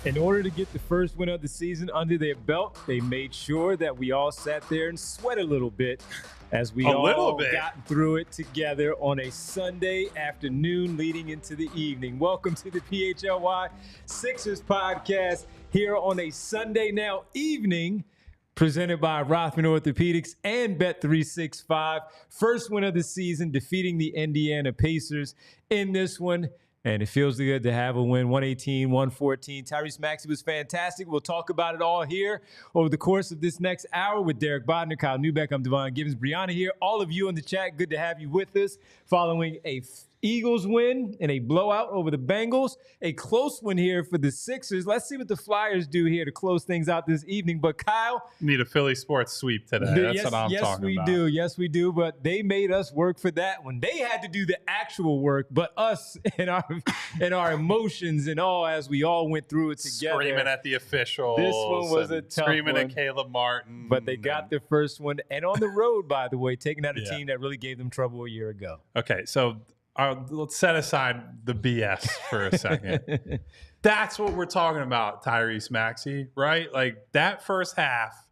In order to get the first win of the season under their belt, they made sure that we all sat there and sweat a little bit as we all got through it together on a Sunday afternoon leading into the evening. Welcome to the PHLY Sixers Podcast here on a Sunday now evening, presented by Rothman Orthopedics and Bet365. First win of the season, defeating the Indiana Pacers in this one. And it feels good to have a win, 118-114. Tyrese Maxey was fantastic. We'll talk about it all here over the course of this next hour with Derek Bodner, Kyle Neubeck, I'm Devon Givens, Brianna here. All of you in the chat, good to have you with us following a Eagles win and a blowout over the Bengals. A close one here for the Sixers. Let's see what the Flyers do here to close things out this evening. But Kyle, need a Philly sports sweep today. That's what I'm talking about. Yes, we do. But they made us work for that one. They had to do the actual work, but us and our emotions and all as we all went through it together. Screaming at the officials. This one was a tough screaming one. At Caleb Martin. But they got their first one. And on the road, by the way, taking out a team that really gave them trouble a year ago. Okay, so let's set aside the BS for a second. That's what we're talking about, Tyrese Maxey, right? Like, that first half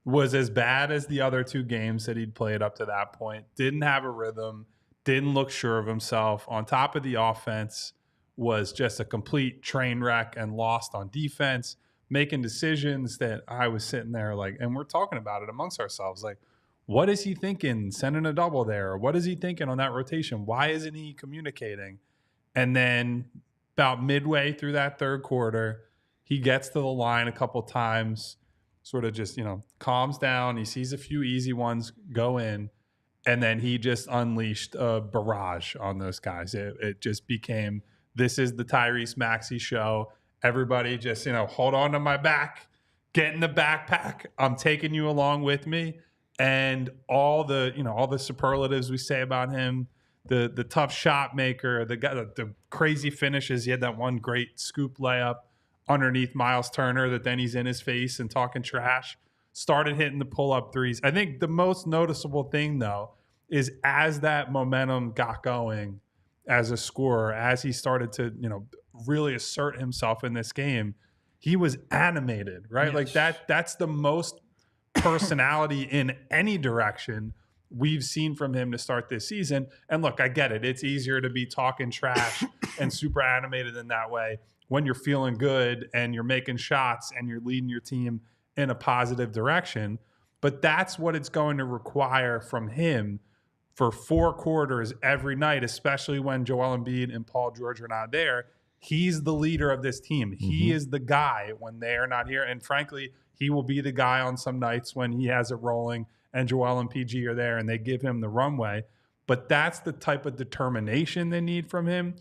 was as bad as the other two games that he'd played up to that point. Didn't have a rhythm, didn't look sure of himself. On top of the offense, was just a complete train wreck and lost on defense, making decisions that I was sitting there like, and we're talking about it amongst ourselves, like, what is he thinking sending a double there? What is he thinking on that rotation? Why isn't he communicating? And then about midway through that third quarter, he gets to the line a couple times, sort of just, calms down. He sees a few easy ones go in, and then he just unleashed a barrage on those guys. It just became, this is the Tyrese Maxey show. Everybody just, hold on to my back, get in the backpack. I'm taking you along with me. And all the superlatives we say about him, the tough shot maker, the crazy finishes. He had that one great scoop layup underneath Miles Turner that then he's in his face and talking trash. Started hitting the pull-up threes. I think the most noticeable thing, though, is as that momentum got going as a scorer, as he started to, really assert himself in this game, he was animated, right? Yes. Like that's the most personality in any direction we've seen from him to start this season. And look, I get it. It's easier to be talking trash and super animated in that way when you're feeling good and you're making shots and you're leading your team in a positive direction. But that's what it's going to require from him for 4 quarters every night, especially when Joel Embiid and Paul George are not there. He's the leader of this team. Mm-hmm. He is the guy when they are not here. And frankly, he will be the guy on some nights when he has it rolling and Joel and PG are there and they give him the runway. But that's the type of determination they need from him.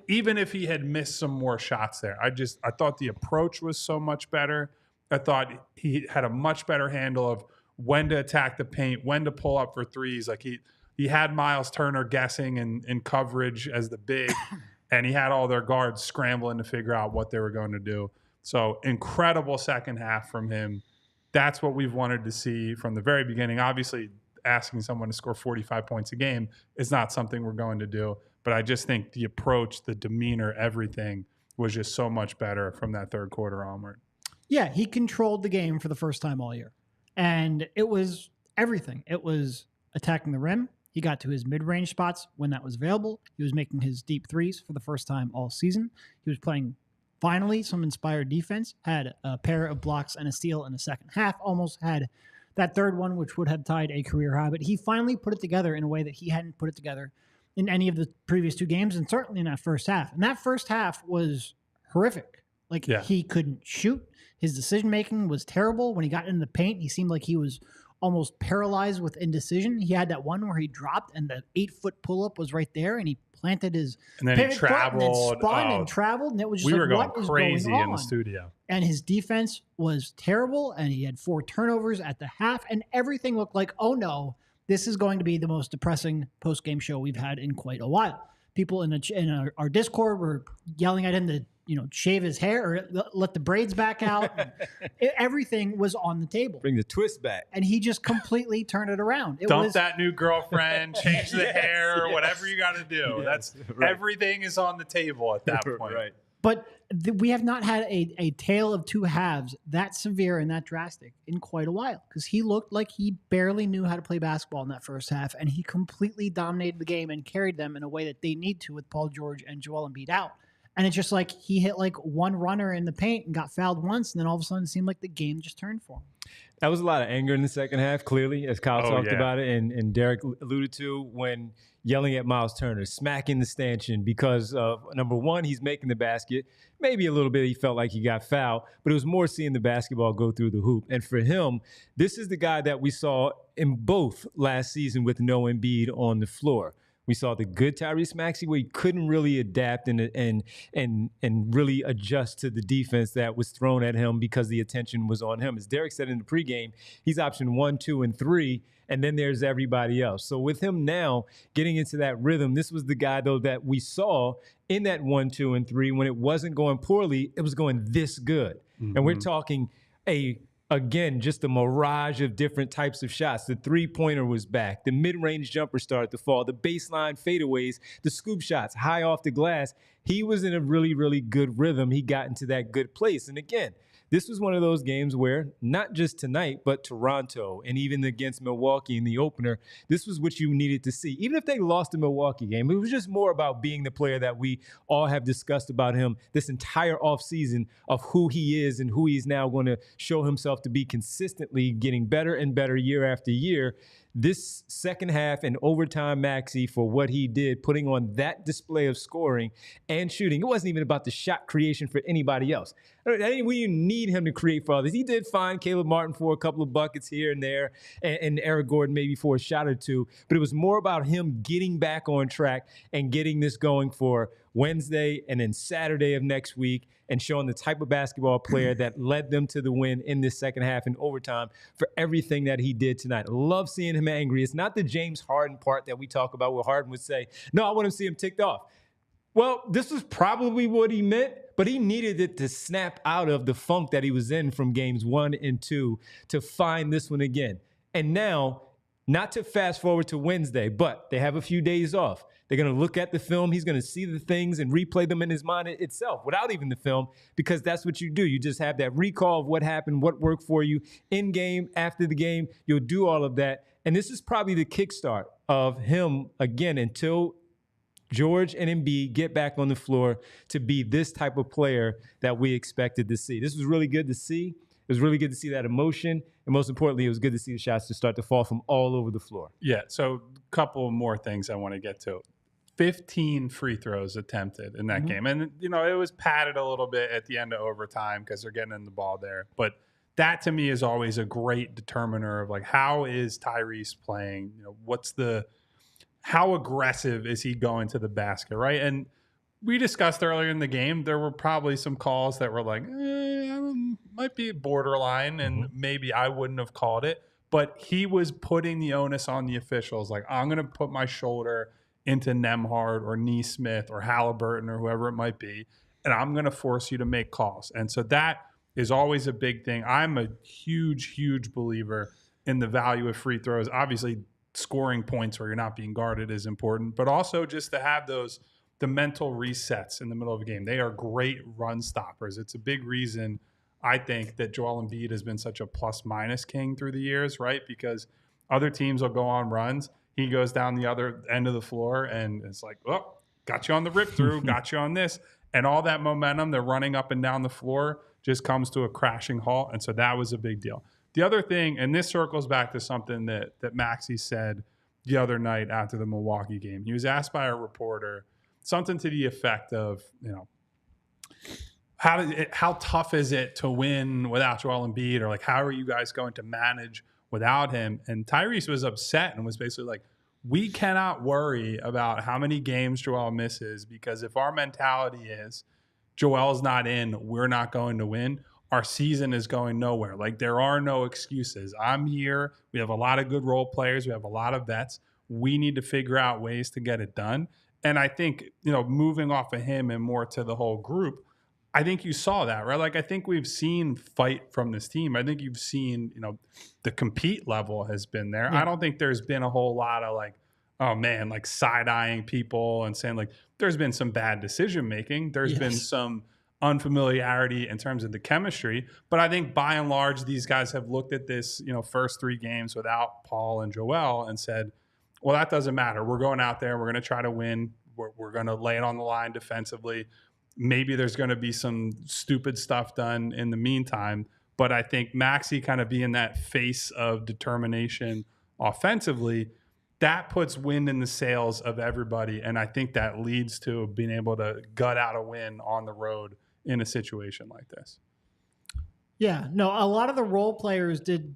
Even if he had missed some more shots there, I thought the approach was so much better. I thought he had a much better handle of when to attack the paint, when to pull up for threes. Like he had Miles Turner guessing in coverage as the big, and he had all their guards scrambling to figure out what they were going to do. So incredible second half from him. That's what we've wanted to see from the very beginning. Obviously, asking someone to score 45 points a game is not something we're going to do. But I just think the approach, the demeanor, everything was just so much better from that third quarter onward. Yeah, he controlled the game for the first time all year. And it was everything. It was attacking the rim. He got to his mid-range spots when that was available. He was making his deep threes for the first time all season. He was playing finally some inspired defense, had a pair of blocks and a steal in the second half, almost had that third one, which would have tied a career high. But he finally put it together in a way that he hadn't put it together in any of the previous 2 games, and certainly in that first half. And that first half was horrific. He couldn't shoot. His decision-making was terrible. When he got in the paint, he seemed like he was almost paralyzed with indecision. He had that one where he dropped, and the 8-foot pull-up was right there, and he planted his and then he traveled, and spun and traveled, and it was just we were what going was crazy going on in the studio. And his defense was terrible, and he had 4 turnovers at the half, and everything looked like, oh no, this is going to be the most depressing post-game show we've had in quite a while. People in our Discord were yelling at him to shave his hair or let the braids back out. Everything was on the table. Bring the twist back. And he just completely turned it around. Dump that new girlfriend, change the hair, whatever you got to do. Everything is on the table at that point. Right. But we have not had a tale of two halves that severe and that drastic in quite a while, because he looked like he barely knew how to play basketball in that first half, and he completely dominated the game and carried them in a way that they need to with Paul George and Joel Embiid out. And it's just like he hit like one runner in the paint and got fouled once, and then all of a sudden it seemed like the game just turned for him. That was a lot of anger in the second half, clearly, as Kyle talked about it, and Derek alluded to, when yelling at Miles Turner, smacking the stanchion because of, number one, he's making the basket. Maybe a little bit he felt like he got fouled, but it was more seeing the basketball go through the hoop. And for him, this is the guy that we saw in both last season with no Embiid on the floor. We saw the good Tyrese Maxey where he couldn't really adapt and really adjust to the defense that was thrown at him because the attention was on him. As Derek said in the pregame, he's option 1, 2, and 3, and then there's everybody else. So with him now getting into that rhythm, this was the guy, though, that we saw in that 1, 2, and 3 when it wasn't going poorly, it was going this good. Mm-hmm. And we're talking again, just a mirage of different types of shots. The three-pointer was back. The mid-range jumper started to fall. The baseline fadeaways, the scoop shots, high off the glass. He was in a really, really good rhythm. He got into that good place. And again, this was one of those games where not just tonight, but Toronto and even against Milwaukee in the opener, this was what you needed to see. Even if they lost the Milwaukee game, it was just more about being the player that we all have discussed about him this entire offseason of who he is and who he's now going to show himself to be, consistently getting better and better year after year. This second half and overtime Maxey for what he did, putting on that display of scoring and shooting. It wasn't even about the shot creation for anybody else. We need him to create for others. He did find Caleb Martin for a couple of buckets here and there, and Eric Gordon maybe for a shot or two, but it was more about him getting back on track and getting this going for Wednesday and then Saturday of next week, and showing the type of basketball player that led them to the win in this second half in overtime for everything that he did tonight. I love seeing him angry. It's not the James Harden part that we talk about where Harden would say, no, I want to see him ticked off. Well, this was probably what he meant, but he needed it to snap out of the funk that he was in from games 1 and 2 to find this one again. And now, not to fast forward to Wednesday, but they have a few days off. They're going to look at the film. He's going to see the things and replay them in his mind itself without even the film, because that's what you do. You just have that recall of what happened, what worked for you in game, after the game. You'll do all of that. And this is probably the kickstart of him, again, until George and Embiid get back on the floor, to be this type of player that we expected to see. This was really good to see. It was really good to see that emotion. And most importantly, it was good to see the shots to start to fall from all over the floor. Yeah, so a couple more things I want to get to. 15 free throws attempted in that game. And, it was padded a little bit at the end of overtime because they're getting in the ball there. But that, to me, is always a great determiner of, like, how is Tyrese playing? How aggressive is he going to the basket, right? And we discussed earlier in the game, there were probably some calls that were like, might be borderline, and maybe I wouldn't have called it. But he was putting the onus on the officials. Like, I'm going to put my shoulder into Nembhard or Neesmith or Halliburton or whoever it might be, and I'm going to force you to make calls. And so that is always a big thing. I'm a huge, huge believer in the value of free throws. Obviously, scoring points where you're not being guarded is important, but also just to have the mental resets in the middle of a game. They are great run stoppers. It's a big reason, I think, that Joel Embiid has been such a plus-minus king through the years, right? Because other teams will go on runs. He goes down the other end of the floor, and it's like, oh, got you on the rip-through, got you on this. And all that momentum, they're running up and down the floor, just comes to a crashing halt. And so that was a big deal. The other thing, and this circles back to something that Maxey said the other night after the Milwaukee game. He was asked by a reporter something to the effect of, how tough is it to win without Joel Embiid, or like, how are you guys going to manage without him? And Tyrese was upset and was basically like, we cannot worry about how many games Joel misses, because if our mentality is Joel's not in, we're not going to win, our season is going nowhere. Like, there are no excuses. I'm here. We have a lot of good role players. We have a lot of vets. We need to figure out ways to get it done. And I think, moving off of him and more to the whole group, I think you saw that, right? Like, I think we've seen fight from this team. I think you've seen, the compete level has been there. Yeah. I don't think there's been a whole lot of like, oh man, like side-eyeing people and saying like, there's been some bad decision-making. There's been some unfamiliarity in terms of the chemistry. But I think by and large, these guys have looked at this, first 3 games without Paul and Joel and said, well, that doesn't matter. We're going out there. We're going to try to win. We're going to lay it on the line defensively. Maybe there's going to be some stupid stuff done in the meantime. But I think Maxey kind of being that face of determination offensively, that puts wind in the sails of everybody. And I think that leads to being able to gut out a win on the road in a situation like this. Yeah, no, a lot of the role players did.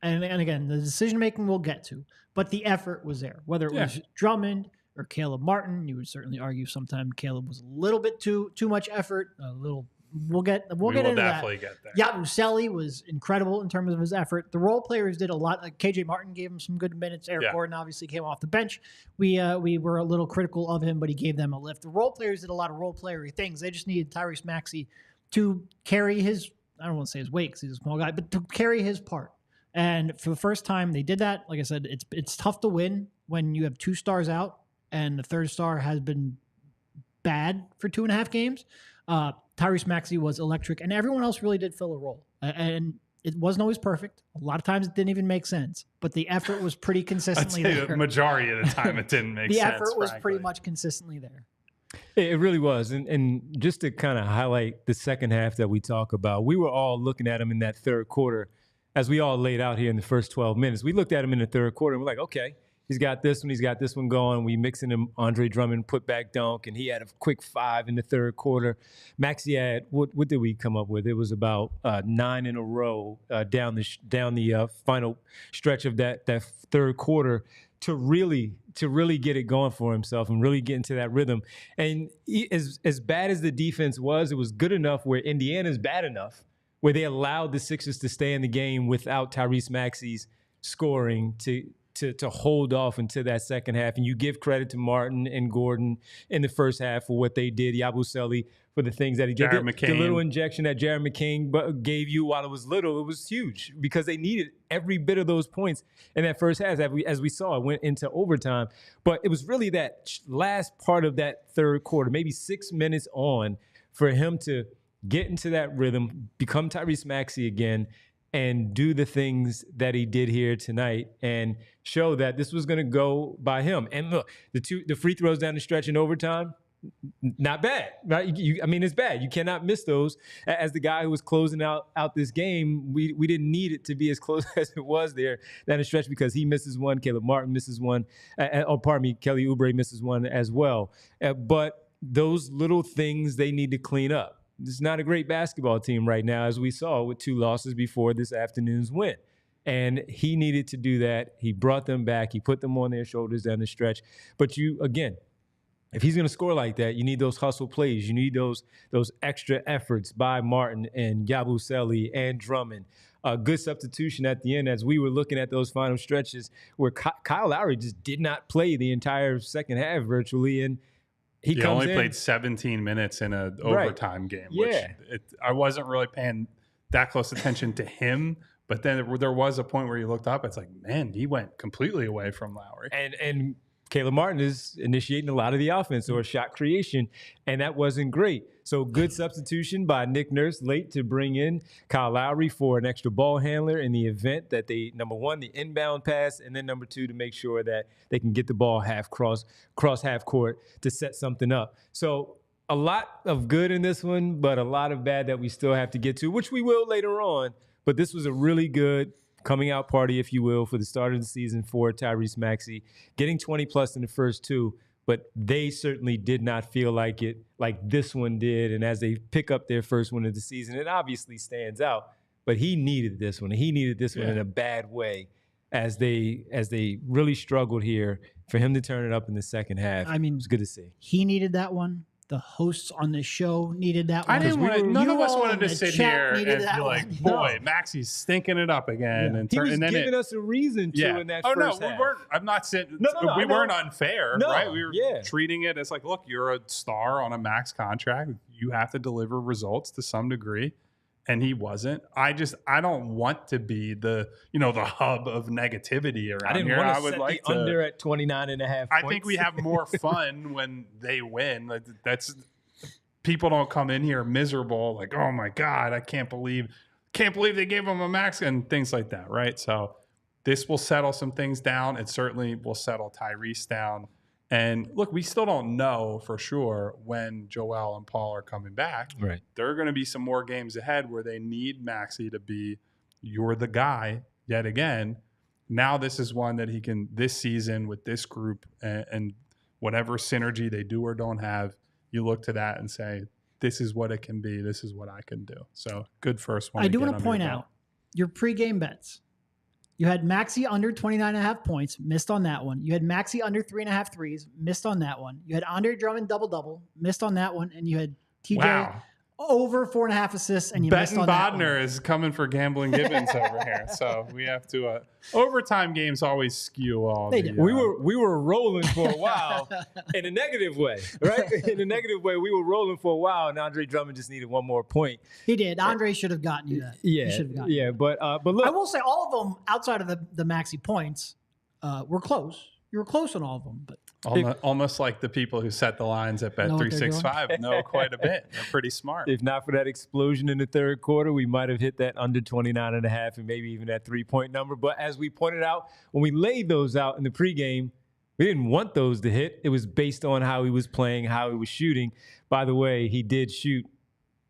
And again, the decision-making we'll get to. But the effort was there. Whether it was Drummond or Caleb Martin, you would certainly argue sometimes Caleb was a little bit too much effort. A little. We'll get into definitely that. Get there. Yabusele was incredible in terms of his effort. The role players did a lot. Like KJ Martin gave him some good minutes. Eric Gordon obviously came off the bench. We were a little critical of him, but he gave them a lift. The role players did a lot of role playery things. They just needed Tyrese Maxey to carry his. I don't want to say his weight because he's a small guy, but to carry his part. And for the first time, they did that. Like I said, it's tough to win when you have 2 stars out and the third star has been bad for 2.5 games. Tyrese Maxey was electric, and everyone else really did fill a role. And it wasn't always perfect. A lot of times it didn't even make sense, but the effort was pretty consistently there. The majority of the time it didn't make sense. The effort was pretty much consistently there. It really was. And just to kind of highlight the second half that we talk about, we were all looking at him in that third quarter. As we all laid out here in the first 12 minutes, we looked at him in the third quarter and we're like, okay, he's got this one going. We mixing him Andre Drummond put back dunk, and he had a quick 5 in the third quarter. Maxey had what did we come up with? It was about 9 in a row down the final stretch of that third quarter to really get it going for himself and really get into that rhythm. And as bad as the defense was, it was good enough where Indiana's bad enough where they allowed the Sixers to stay in the game without Tyrese Maxey's scoring to hold off into that second half. And you give credit to Martin and Gordon in the first half for what they did. Yabusele for the things that he did. Jared McCain. The little injection that Jared McCain gave you while it was little, it was huge because they needed every bit of those points in that first half. As we saw, it went into overtime. But it was really that last part of that third quarter, maybe 6 minutes on, for him to get into that rhythm, become Tyrese Maxey again, and do the things that he did here tonight and show that this was going to go by him. And look, the free throws down the stretch in overtime, not bad, right? It's bad. You cannot miss those. As the guy who was closing out this game, we didn't need it to be as close as it was there down the stretch because he misses one, Caleb Martin misses one, Kelly Oubre misses one as well. But those little things they need to clean up. This is not a great basketball team right now, as we saw with 2 losses before this afternoon's win. And he needed to do that. He brought them back. He put them on their shoulders down the stretch. But if he's going to score like that, you need those hustle plays. You need those extra efforts by Martin and Yabusele and Drummond. A good substitution at the end as we were looking at those final stretches where Kyle Lowry just did not play the entire second half virtually. And he only played 17 minutes in an overtime game, which I wasn't really paying that close attention to him. But then there was a point where you looked up. It's like, man, he went completely away from Lowry. And Caleb Martin is initiating a lot of the offense or shot creation, and that wasn't great. So good substitution by Nick Nurse late to bring in Kyle Lowry for an extra ball handler in the event that they, number one, the inbound pass, and then number 2, to make sure that they can get the ball cross half court to set something up. So a lot of good in this one, but a lot of bad that we still have to get to, which we will later on. But this was a really good coming out party, if you will, for the start of the season for Tyrese Maxey, getting 20-plus in the first 2. But they certainly did not feel like it like this one did. And as they pick up their first one of the season, it obviously stands out. But he needed this one. He needed this one in a bad way as they really struggled here. For him to turn it up in the second half, it was good to see. He needed that one. The hosts on the show needed that one. None of us wanted to sit here and be like, boy, Maxey's stinking it up again. Yeah. And he was giving us a reason to in that first half. We weren't. I'm not saying we weren't unfair, right? We were treating it as like, look, you're a star on a max contract. You have to deliver results to some degree. And he wasn't. I don't want to be the hub of negativity around here. I would like the under at 29.5 points. I think we have more fun when they win. people don't come in here miserable, like, oh my God, I can't believe they gave him a max and things like that, right? So this will settle some things down. It certainly will settle Tyrese down. And look, we still don't know for sure when Joel and Paul are coming back. Right. There are going to be some more games ahead where they need Maxey to be, you're the guy yet again. Now this is one that he can, this season with this group and whatever synergy they do or don't have, you look to that and say, this is what it can be. This is what I can do. So good first one. I do want to point out your pregame bets. You had Maxey under 29.5 points, missed on that one. You had Maxey under 3.5 threes, missed on that one. You had Andre Drummond double-double, missed on that one. And you had TJ over 4.5 assists, and you missed on that one. Bodner is coming for Gambling Givens over here. So we have to overtime games always skew all They the did. We were rolling for a while in a negative way, right? In a negative way, we were rolling for a while, and Andre Drummond just needed one more point. He did. Andre should have gotten you that. Yeah, but look, I will say all of them outside of the Maxey points were close. You were close on all of them, but almost like the people who set the lines at Bet365 know quite a bit. They're pretty smart. If not for that explosion in the third quarter, we might have hit that under 29.5 and maybe even that 3-point number. But as we pointed out, when we laid those out in the pregame, we didn't want those to hit. It was based on how he was playing, how he was shooting. By the way, he did shoot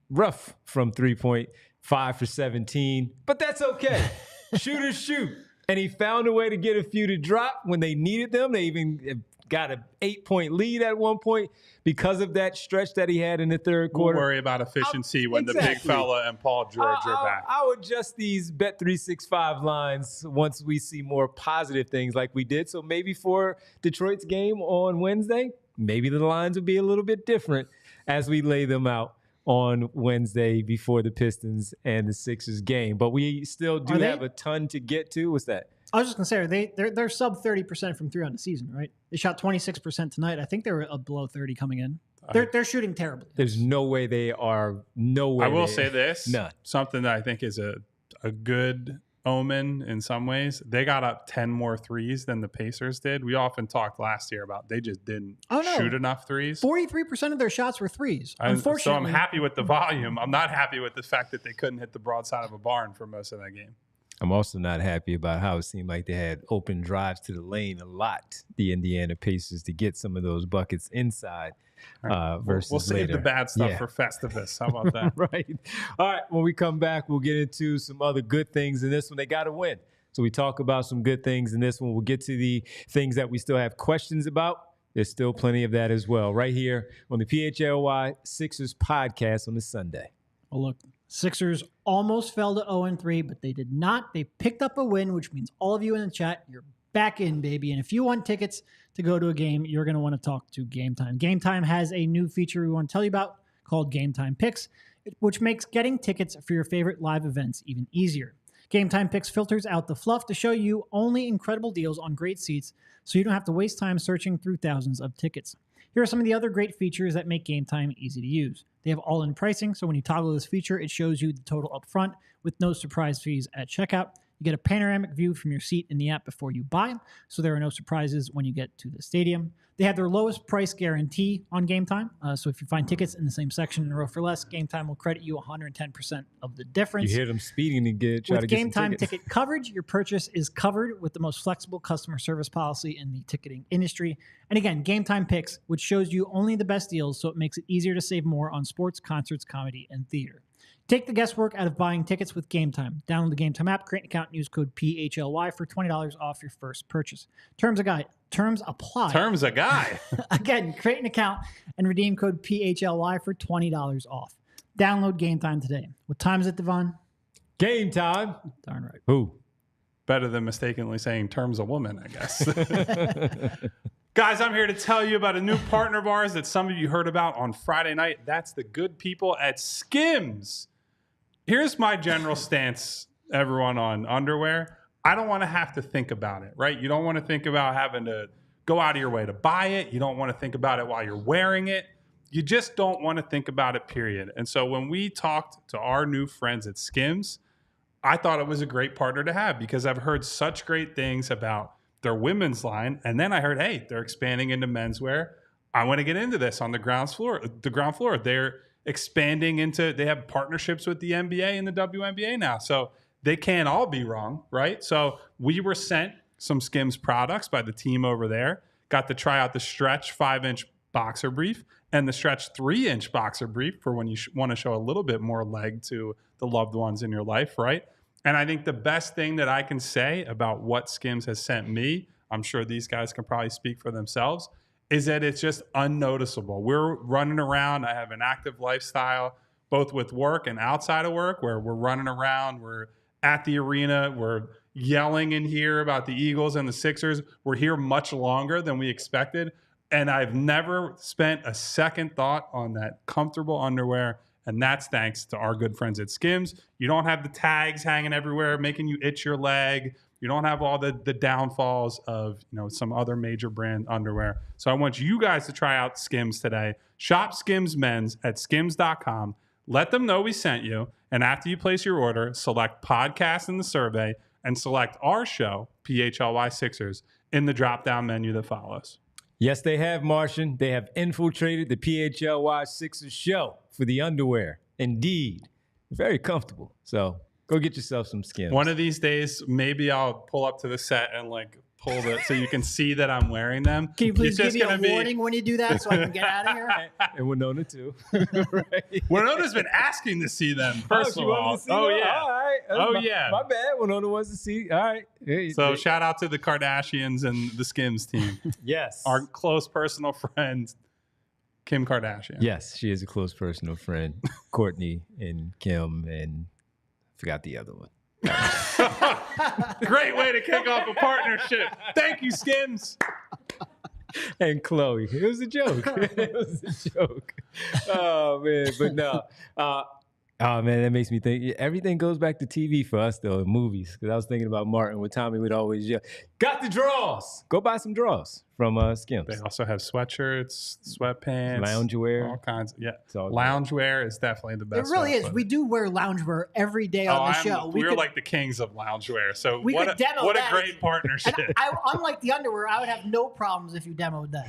rough from 3-point, 5 for 17, but that's okay. Shooters shoot. And he found a way to get a few to drop when they needed them. They even got an 8-point lead at one point because of that stretch that he had in the third quarter. We'll worry about efficiency when the big fella and Paul George are back. I'll adjust these Bet365 lines once we see more positive things like we did. So maybe for Detroit's game on Wednesday, maybe the lines will be a little bit different as we lay them out on Wednesday before the Pistons and the Sixers game. But we still do have a ton to get to. What's that? I was just going to say, they're sub 30% from three on the season, right? They shot 26% tonight. I think they were below 30 coming in. They're shooting terribly. There's no way they are. No way. I will say this. None. Something that I think is a good omen in some ways. They got up 10 more threes than the Pacers did. We often talked last year about they just didn't shoot enough threes. 43% of their shots were threes. Unfortunately. So I'm happy with the volume. I'm not happy with the fact that they couldn't hit the broadside of a barn for most of that game. I'm also not happy about how it seemed like they had open drives to the lane a lot, the Indiana Pacers, to get some of those buckets inside versus We'll save later. the bad stuff for Festivus. How about that? Right. All right. When we come back, we'll get into some other good things in this one. They got to win. So we talk about some good things in this one. We'll get to the things that we still have questions about. There's still plenty of that as well right here on the PHLY Sixers podcast on this Sunday. Well, look, Sixers almost fell to 0-3, but they did not. They picked up a win, which means all of you in the chat, you're back in, baby. And if you want tickets to go to a game, you're going to want to talk to Game Time. Game Time has a new feature we want to tell you about called Game Time Picks, which makes getting tickets for your favorite live events even easier. Game Time Picks filters out the fluff to show you only incredible deals on great seats, so you don't have to waste time searching through thousands of tickets. Here are some of the other great features that make Game Time easy to use. They have all-in pricing, so when you toggle this feature, it shows you the total up front with no surprise fees at checkout. You get a panoramic view from your seat in the app before you buy, so there are no surprises when you get to the stadium. They have their lowest price guarantee on Game Time, so if you find tickets in the same section in a row for less, Game Time will credit you 110% of the difference. You hear them speeding to try to get some tickets. With Game Time ticket coverage, your purchase is covered with the most flexible customer service policy in the ticketing industry. And again, Game Time Picks, which shows you only the best deals, so it makes it easier to save more on sports, concerts, comedy, and theater. Take the guesswork out of buying tickets with Game Time. Download the Game Time app, create an account, and use code PHLY for $20 off your first purchase. Terms apply. Terms a guy. Again, create an account and redeem code PHLY for $20 off. Download Game Time today. What time is it, Devon? Game time. Darn right. Who? Better than mistakenly saying terms a woman, I guess. Guys, I'm here to tell you about a new partner of ours that some of you heard about on Friday night. That's the good people at Skims. Here's my general stance, everyone, on underwear. I don't want to have to think about it, right? You don't want to think about having to go out of your way to buy it. You don't want to think about it while you're wearing it. You just don't want to think about it, period. And so when we talked to our new friends at Skims, I thought it was a great partner to have because I've heard such great things about their women's line. And then I heard, hey, they're expanding into menswear. I want to get into this on the ground floor. They're expanding into, they have partnerships with the NBA and the WNBA now. So they can't all be wrong, right? So we were sent some Skims products by the team over there. Got to try out the Stretch 5-inch boxer brief and the Stretch 3-inch boxer brief for when you want to show a little bit more leg to the loved ones in your life, right? And I think the best thing that I can say about what Skims has sent me, I'm sure these guys can probably speak for themselves, is that it's just unnoticeable. We're running around. I have an active lifestyle, both with work and outside of work, where we're running around. We're at the arena. We're yelling in here about the Eagles and the Sixers. We're here much longer than we expected. And I've never spent a second thought on that comfortable underwear. And that's thanks to our good friends at Skims. You don't have the tags hanging everywhere, making you itch your leg. You don't have all the downfalls of some other major brand underwear. So I want you guys to try out Skims today. Shop Skims Men's at skims.com. Let them know we sent you. And after you place your order, select podcast in the survey and select our show, PHLY Sixers, in the drop-down menu that follows. Yes, they have, Martian. They have infiltrated the PHLY Sixers show for the underwear. Indeed. Very comfortable. So go get yourself some Skims. One of these days, maybe I'll pull up to the set and pull it so you can see that I'm wearing them. Can you please give me a warning when you do that so I can get out of here? And Winona too. Right. Winona's been asking to see them. First of all. Oh yeah. All right. Yeah. My bad. Winona wants to see. All right. So shout out to the Kardashians and the Skims team. Yes. Our close personal friend, Kim Kardashian. Yes, she is a close personal friend. Courtney and Kim and forgot the other one. Great way to kick off a partnership. Thank you, Skims. And Chloe. It was a joke. It was a joke. Oh, man. But no. Oh, man, that makes me think. Everything goes back to TV for us, though, in movies. Because I was thinking about Martin with Tommy would always yell, got the draws. Go buy some draws from Skims. They also have sweatshirts, sweatpants. Loungewear. All kinds. Yeah. Loungewear is definitely the best. It really is. We do wear loungewear every day on the show. We're like the kings of loungewear. So what a great partnership. Unlike the underwear, I would have no problems if you demoed that.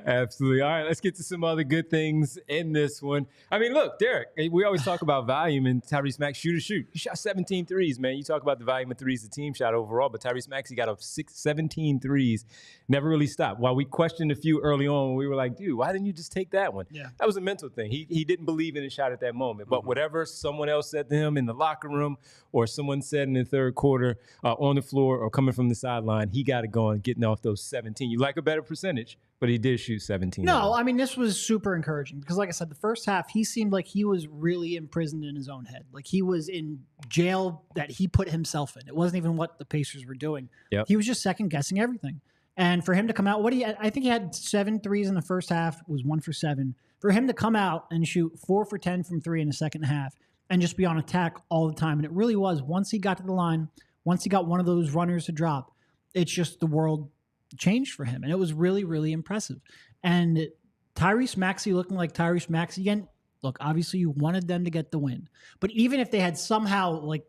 Absolutely. All right, let's get to some other good things in this one. I mean, look, Derek, we always talk about volume and Tyrese Maxey shoot. He shot 17 threes, man. You talk about the volume of threes the team shot overall, but Tyrese Maxey got up 17 threes, never really stopped. While we questioned a few early on, we were like, dude, why didn't you just take that one? Yeah. That was a mental thing. He didn't believe in his shot at that moment, but whatever someone else said to him in the locker room or someone said in the third quarter on the floor or coming from the sideline, he got it going, getting off those 17. You like a better percentage, but he did shoot 17. No, I mean, this was super encouraging because, like I said, the first half, he seemed like he was really imprisoned in his own head. Like he was in jail that he put himself in. It wasn't even what the Pacers were doing. Yep. He was just second guessing everything. And for him to come out, I think he had 7 threes in the first half, was 1 for 7. For him to come out and shoot 4 for 10 from 3 in the second half and just be on attack all the time. And it really was, once he got to the line, once he got one of those runners to drop, it's just the world changed for him. And it was really, really impressive. And Tyrese Maxey looking like Tyrese Maxey again. Look, obviously you wanted them to get the win. But even if they had somehow, like,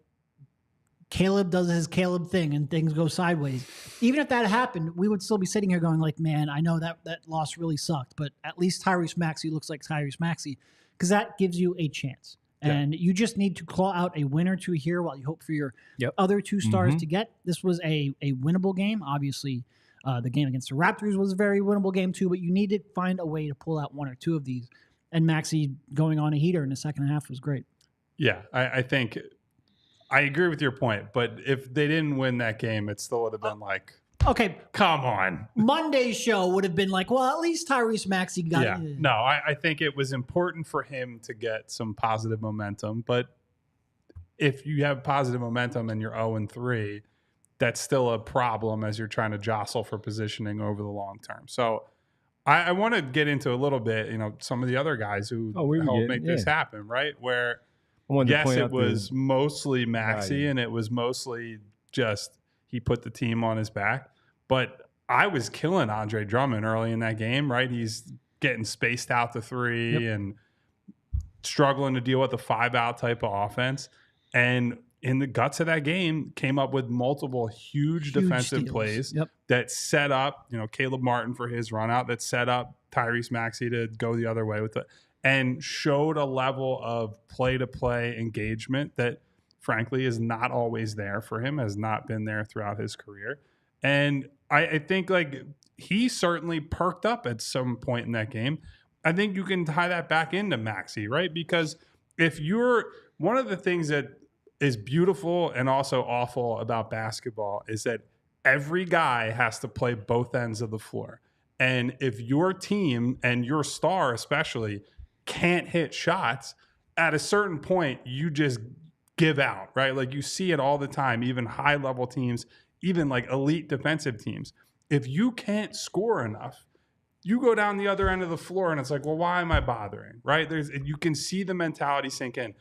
Caleb does his Caleb thing and things go sideways, even if that happened, we would still be sitting here going like, man, I know that loss really sucked, but at least Tyrese Maxey looks like Tyrese Maxey because that gives you a chance. And you just need to claw out a win or two here while you hope for your other 2 stars to get. This was a winnable game. Obviously, the game against the Raptors was a very winnable game too, but you need to find a way to pull out 1 or 2 of these. And Maxey going on a heater in the second half was great. Yeah, I think I agree with your point, but if they didn't win that game, it still would have been like, okay, come on. Monday's show would have been like, well, at least Tyrese Maxey got it. No, I think it was important for him to get some positive momentum, but if you have positive momentum and you're 0-3, that's still a problem as you're trying to jostle for positioning over the long term. So I want to get into a little bit, some of the other guys who helped make this happen, right? Where yes, it was mostly Maxey and it was mostly just he put the team on his back. But I was killing Andre Drummond early in that game, right? He's getting spaced out to 3 and struggling to deal with a 5-out type of offense. And in the guts of that game, came up with multiple huge defensive steals. plays that set up, Caleb Martin for his run out, that set up Tyrese Maxey to go the other way with it, and showed a level of play-to-play engagement that, frankly, is not always there for him, has not been there throughout his career. And I think like he certainly perked up at some point in that game. I think you can tie that back into Maxey, right? Because if you're one of the things that is beautiful and also awful about basketball is that every guy has to play both ends of the floor. And if your team and your star especially can't hit shots, at a certain point, you just give out, right? Like you see it all the time, even high level teams, even like elite defensive teams. If you can't score enough, you go down the other end of the floor and it's like, well, why am I bothering, right? You can see the mentality sink in.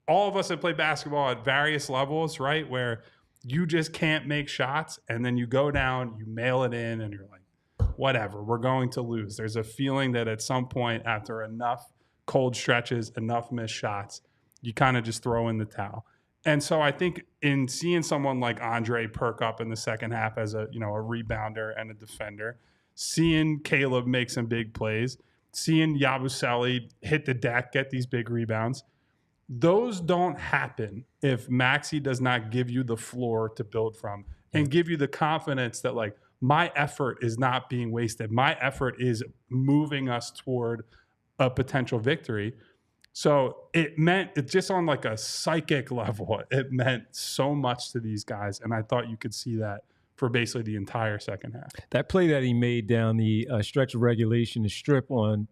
All of us have played basketball at various levels, right? Where you just can't make shots and then you go down, you mail it in and you're like, whatever, we're going to lose. There's a feeling that at some point after enough cold stretches, enough missed shots, you kind of just throw in the towel. And so I think in seeing someone like Andre perk up in the second half as a rebounder and a defender, seeing Caleb make some big plays, seeing Yabusele hit the deck, get these big rebounds, those don't happen if Maxey does not give you the floor to build from and give you the confidence that like my effort is not being wasted. My effort is moving us toward a potential victory. So it just on like a psychic level, it meant so much to these guys. And I thought you could see that for basically the entire second half. That play that he made down the stretch of regulation, the strip on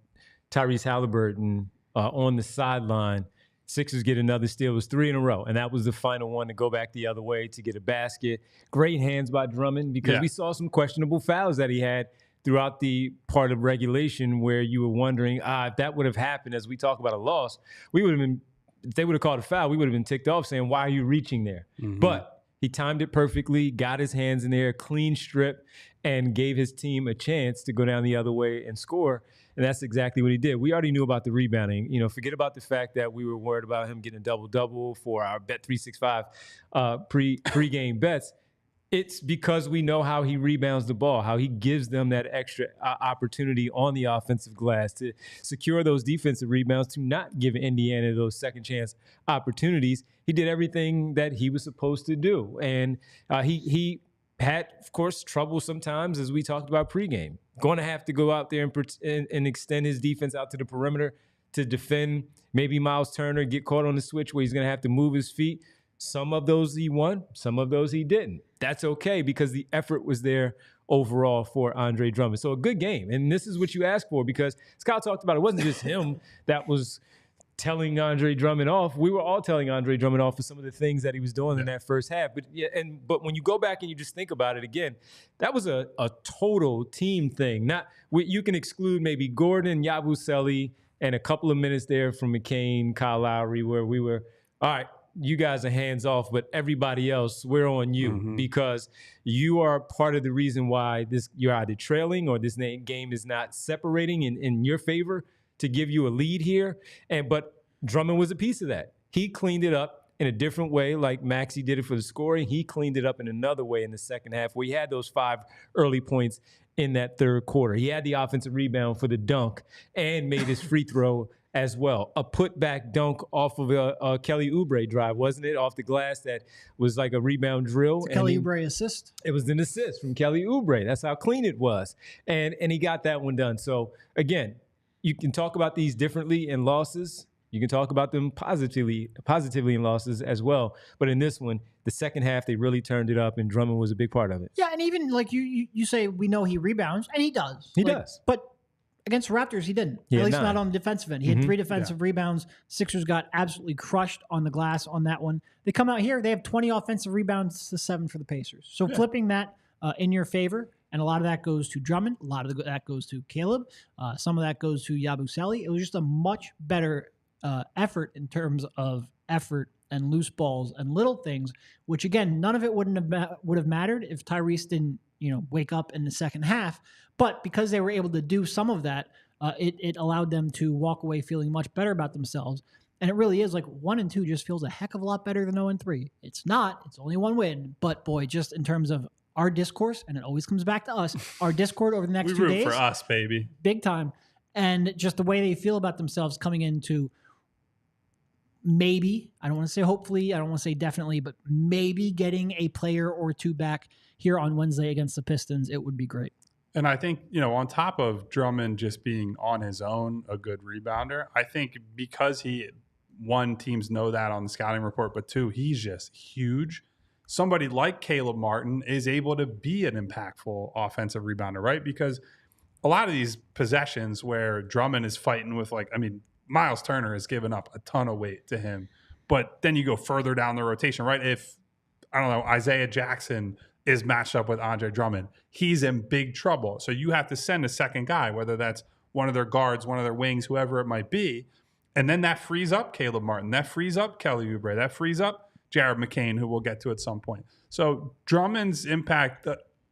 Tyrese Halliburton on the sideline, Sixers get another steal. It was 3 in a row, and that was the final one to go back the other way to get a basket. Great hands by Drummond because we saw some questionable fouls that he had throughout the part of regulation where you were wondering, if that would have happened as we talk about a loss, we would have been, if they would have called a foul, we would have been ticked off saying, why are you reaching there? Mm-hmm. But he timed it perfectly, got his hands in there, clean strip, and gave his team a chance to go down the other way and score. And that's exactly what he did. We already knew about the rebounding. Forget about the fact that we were worried about him getting a double-double for our Bet365 pre-game bets. It's because we know how he rebounds the ball, how he gives them that extra opportunity on the offensive glass to secure those defensive rebounds, to not give Indiana those second chance opportunities. He did everything that he was supposed to do. And he had, of course, trouble sometimes, as we talked about pregame. Going to have to go out there and extend his defense out to the perimeter to defend maybe Miles Turner, get caught on the switch where he's going to have to move his feet. Some of those he won, some of those he didn't. That's okay because the effort was there overall for Andre Drummond. So a good game. And this is what you ask for because Scott talked about it wasn't just him that was telling Andre Drummond off. We were all telling Andre Drummond off for some of the things that he was doing in that first half. But when you go back and you just think about it again, that was a total team thing. You can exclude maybe Gordon, Yabusele, and a couple of minutes there from McCain, Kyle Lowry, where we were, all right, you guys are hands off, but everybody else, we're on you because you are part of the reason why you're either trailing or this game is not separating in your favor to give you a lead here. But Drummond was a piece of that. He cleaned it up in a different way, like Maxey did it for the scoring. He cleaned it up in another way in the second half where he had those 5 early points in that third quarter. He had the offensive rebound for the dunk and made his free throw as well. A putback dunk off of a Kelly Oubre drive, wasn't it? Off the glass that was like a rebound drill. Kelly Oubre assist? It was an assist from Kelly Oubre. That's how clean it was. And he got that one done. So, again, you can talk about these differently in losses. You can talk about them positively in losses as well. But in this one, the second half, they really turned it up, and Drummond was a big part of it. Yeah, and even like you say, we know he rebounds, and he does. He does. But against Raptors, he didn't. At least not on the defensive end. He had 3 defensive rebounds. Sixers got absolutely crushed on the glass on that one. They come out here, they have 20 offensive rebounds to 7 for the Pacers. So flipping that in your favor, and a lot of that goes to Drummond. A lot of that goes to Caleb. Some of that goes to Yabusele. It was just a much better effort in terms of effort and loose balls and little things, which again, none of it would have mattered if Tyrese didn't, wake up in the second half. But because they were able to do some of that, it allowed them to walk away feeling much better about themselves. And it really is like 1 and 2 just feels a heck of a lot better than 0 and 3. It's not. It's only 1 win. But boy, just in terms of our discourse, and it always comes back to us, our Discord over the next 2 days. We root for us, baby. Big time. And just the way they feel about themselves coming into maybe, I don't want to say hopefully, I don't want to say definitely, but maybe getting a player or two back here on Wednesday against the Pistons, it would be great. And I think, on top of Drummond just being on his own a good rebounder, I think because one, teams know that on the scouting report, but two, he's just huge. Somebody like Caleb Martin is able to be an impactful offensive rebounder, right? Because a lot of these possessions where Drummond is fighting with Miles Turner has given up a ton of weight to him. But then you go further down the rotation, right? If, Isaiah Jackson is matched up with Andre Drummond, he's in big trouble. So you have to send a second guy, whether that's one of their guards, one of their wings, whoever it might be. And then that frees up Caleb Martin. That frees up Kelly Oubre. That frees up Jared McCain, who we'll get to at some point. So Drummond's impact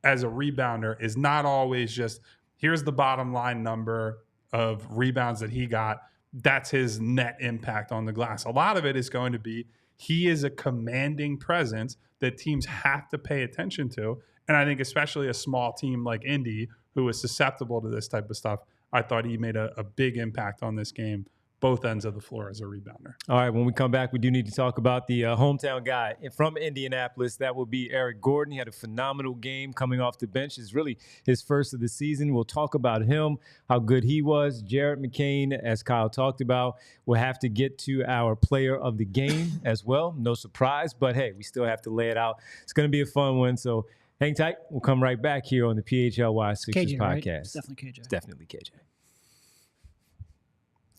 as a rebounder is not always just, here's the bottom line number of rebounds that he got. That's his net impact on the glass. A lot of it is going to be he is a commanding presence that teams have to pay attention to. And I think especially a small team like Indy, who is susceptible to this type of stuff, I thought he made a big impact on this game, both ends of the floor as a rebounder. All right, when we come back, we do need to talk about the hometown guy from Indianapolis. That will be Eric Gordon. He had a phenomenal game coming off the bench. It's really his first of the season. We'll talk about him, how good he was. Jared McCain, as Kyle talked about, we'll have to get to our player of the game as well. No surprise, but hey, we still have to lay it out. It's going to be a fun one, so hang tight. We'll come right back here on the PHLY Sixers KJ, podcast. Right? It's definitely KJ. It's definitely KJ.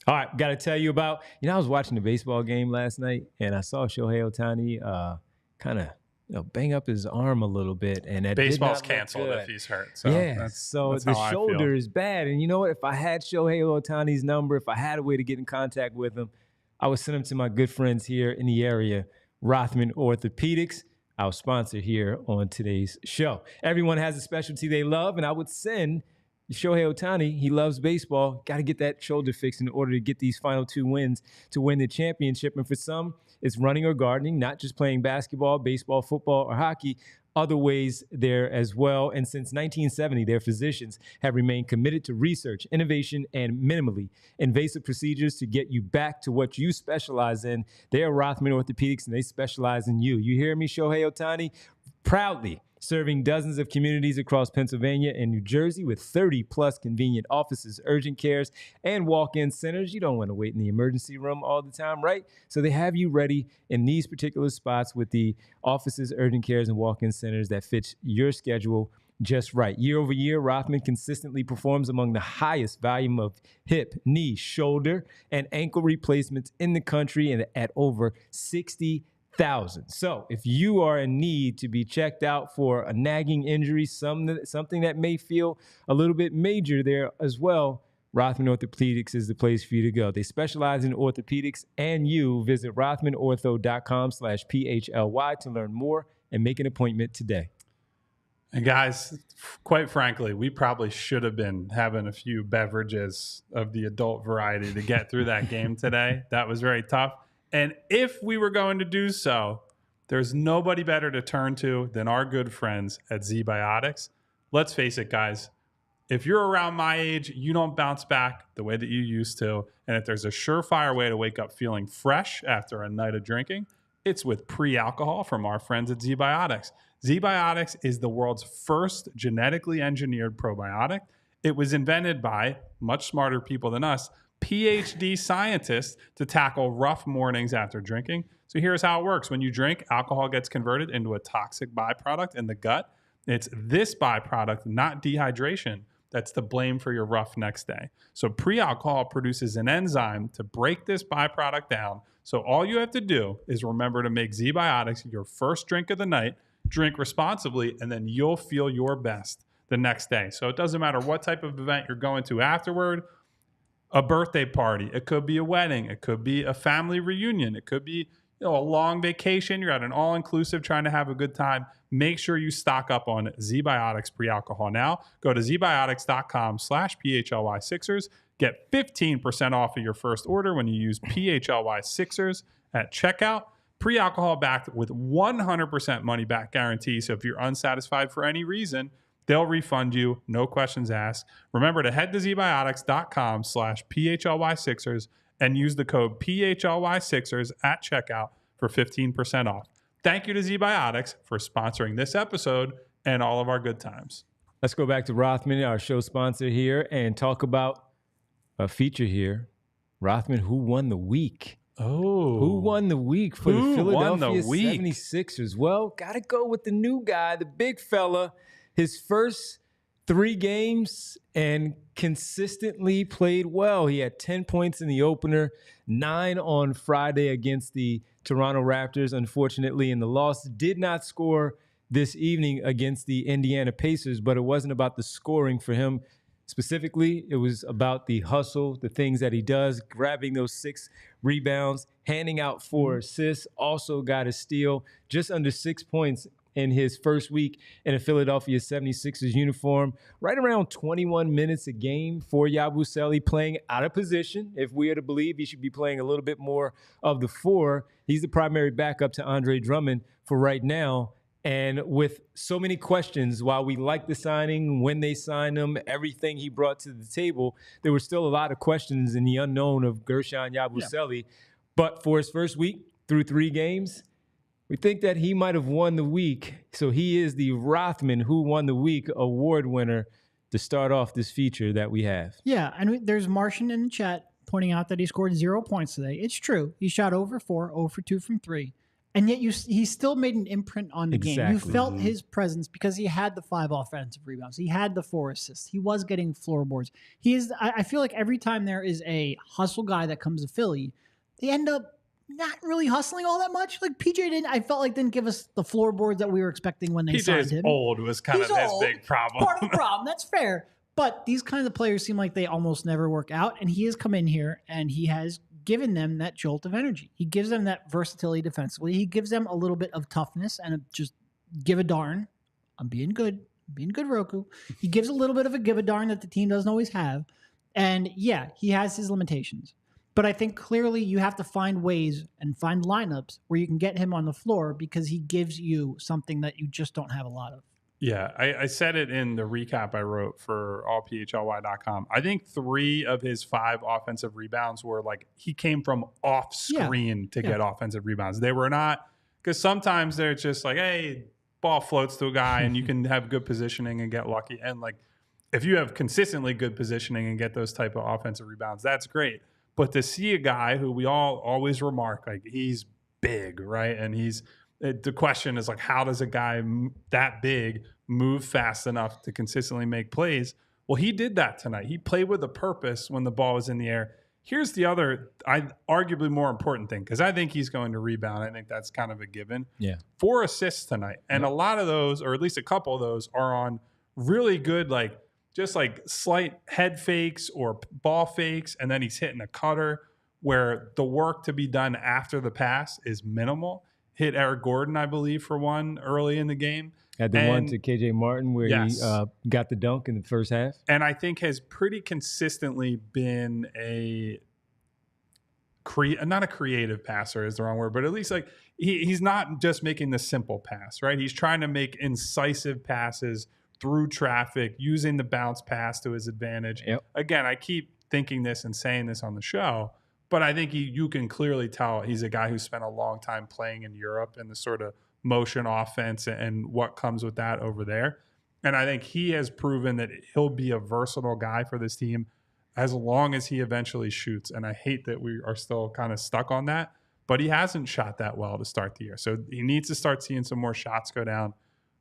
All right, got to tell you about, I was watching the baseball game last night, and I saw Shohei Ohtani kind of bang up his arm a little bit. And that baseball's canceled if he's hurt. So that's the shoulder is bad. And you know what? If I had Shohei Ohtani's number, if I had a way to get in contact with him, I would send him to my good friends here in the area, Rothman Orthopedics, our sponsor here on today's show. Everyone has a specialty they love, and I would send Shohei Ohtani. He loves baseball. Got to get that shoulder fixed in order to get these final 2 wins to win the championship. And for some, it's running or gardening, not just playing basketball, baseball, football, or hockey. Other ways there as well. And since 1970, their physicians have remained committed to research, innovation, and minimally invasive procedures to get you back to what you specialize in. They are Rothman Orthopedics, and they specialize in you. You hear me, Shohei Ohtani? Proudly serving dozens of communities across Pennsylvania and New Jersey with 30-plus convenient offices, urgent cares, and walk-in centers. You don't want to wait in the emergency room all the time, right? So they have you ready in these particular spots with the offices, urgent cares, and walk-in centers that fits your schedule just right. Year over year, Rothman consistently performs among the highest volume of hip, knee, shoulder, and ankle replacements in the country, and at over 60,000. So if you are in need to be checked out for a nagging injury, something that may feel a little bit major there as well, Rothman Orthopedics is the place for you to go. They specialize in orthopedics, and you visit rothmanortho.com/PHLY to learn more and make an appointment today. And guys, quite frankly, we probably should have been having a few beverages of the adult variety to get through that game today. That was very tough. And if we were going to do so, there's nobody better to turn to than our good friends at ZBiotics. Let's face it, guys. If you're around my age, you don't bounce back the way that you used to. And if there's a surefire way to wake up feeling fresh after a night of drinking, it's with pre-alcohol from our friends at ZBiotics. ZBiotics is the world's first genetically engineered probiotic. It was invented by much smarter people than us, PhD scientists, to tackle rough mornings after drinking. So here's how it works. When you drink, alcohol gets converted into a toxic byproduct in the gut. It's this byproduct, not dehydration, that's to blame for your rough next day. So pre-alcohol produces an enzyme to break this byproduct down. So all you have to do is remember to make ZBiotics your first drink of the night, drink responsibly, and then you'll feel your best the next day. So it doesn't matter what type of event you're going to afterward. A birthday party, it could be a wedding, it could be a family reunion, it could be a long vacation, you're at an all-inclusive trying to have a good time. Make sure you stock up on ZBiotics pre-alcohol now. Go to zbiotics.com/PHLY Sixers. Get 15% off of your first order when you use PHLY Sixers at checkout. Pre-alcohol backed with 100% money back guarantee. So if you're unsatisfied for any reason, they'll refund you. No questions asked. Remember to head to zbiotics.com/PHLY Sixers and use the code PHLY Sixers at checkout for 15% off. Thank you to ZBiotics for sponsoring this episode and all of our good times. Let's go back to Rothman, our show sponsor here, and talk about a feature here. Rothman, who won the week? Oh. Who won the week for the Philadelphia 76ers? Well, got to go with the new guy, the big fella. His first 3 games and consistently played well. He had 10 points in the opener, 9 on Friday against the Toronto Raptors, unfortunately, in the loss. Did not score this evening against the Indiana Pacers, but it wasn't about the scoring for him specifically. It was about the hustle, the things that he does, grabbing those 6 rebounds, handing out 4 assists, also got a steal, just under 6 points in his first week in a Philadelphia 76ers uniform. Right around 21 minutes a game for Yabusele, playing out of position. If we are to believe, he should be playing a little bit more of the 4. He's the primary backup to Andre Drummond for right now. And with so many questions, while we like the signing, when they signed him, everything he brought to the table, there were still a lot of questions in the unknown of Guerschon Yabusele. Yeah. But for his first week through 3 games, we think that he might have won the week. So he is the Rothman Who Won the Week award winner to start off this feature that we have. Yeah, and there's Martian in the chat pointing out that he scored 0 points today. It's true. He shot 0 for 4, 0 for 2 from 3. And yet he still made an imprint on the game. You felt his presence because he had the 5 offensive rebounds. He had the 4 assists. He was getting floorboards. I feel like every time there is a hustle guy that comes to Philly, they end up not really hustling all that much. Like PJ didn't give us the floorboards that we were expecting when they signed him. Old was kind of his big problem. Part of the problem. That's fair. But these kinds of players seem like they almost never work out. And he has come in here and he has given them that jolt of energy. He gives them that versatility defensively. He gives them a little bit of toughness and just give a darn. I'm being good, Roku. He gives a little bit of a give a darn that the team doesn't always have. And yeah, he has his limitations. But I think clearly you have to find ways and find lineups where you can get him on the floor because he gives you something that you just don't have a lot of. Yeah, I said it in the recap I wrote for allphly.com. I think 3 of his 5 offensive rebounds were like he came from off screen to get offensive rebounds. They were not, because sometimes they're just like, hey, ball floats to a guy and you can have good positioning and get lucky. And like if you have consistently good positioning and get those type of offensive rebounds, that's great. But to see a guy who we all always remark, like he's big, right? And the question is like, how does a guy that big move fast enough to consistently make plays? Well, he did that tonight. He played with a purpose when the ball was in the air. Here's the other, arguably more important thing, because I think he's going to rebound. I think that's kind of a given. Yeah. 4 assists tonight. And a lot of those, or at least a couple of those, are on really good, like, just like slight head fakes or ball fakes, and then he's hitting a cutter where the work to be done after the pass is minimal. Hit Eric Gordon, I believe, for one early in the game. Had the one to KJ Martin where he got the dunk in the first half. And I think has pretty consistently been not a creative passer is the wrong word, but at least like he's not just making the simple pass, right? He's trying to make incisive passes through traffic, using the bounce pass to his advantage. Yep. Again, I keep thinking this and saying this on the show, but I think you can clearly tell he's a guy who spent a long time playing in Europe and the sort of motion offense and what comes with that over there. And I think he has proven that he'll be a versatile guy for this team as long as he eventually shoots. And I hate that we are still kind of stuck on that, but he hasn't shot that well to start the year. So he needs to start seeing some more shots go down.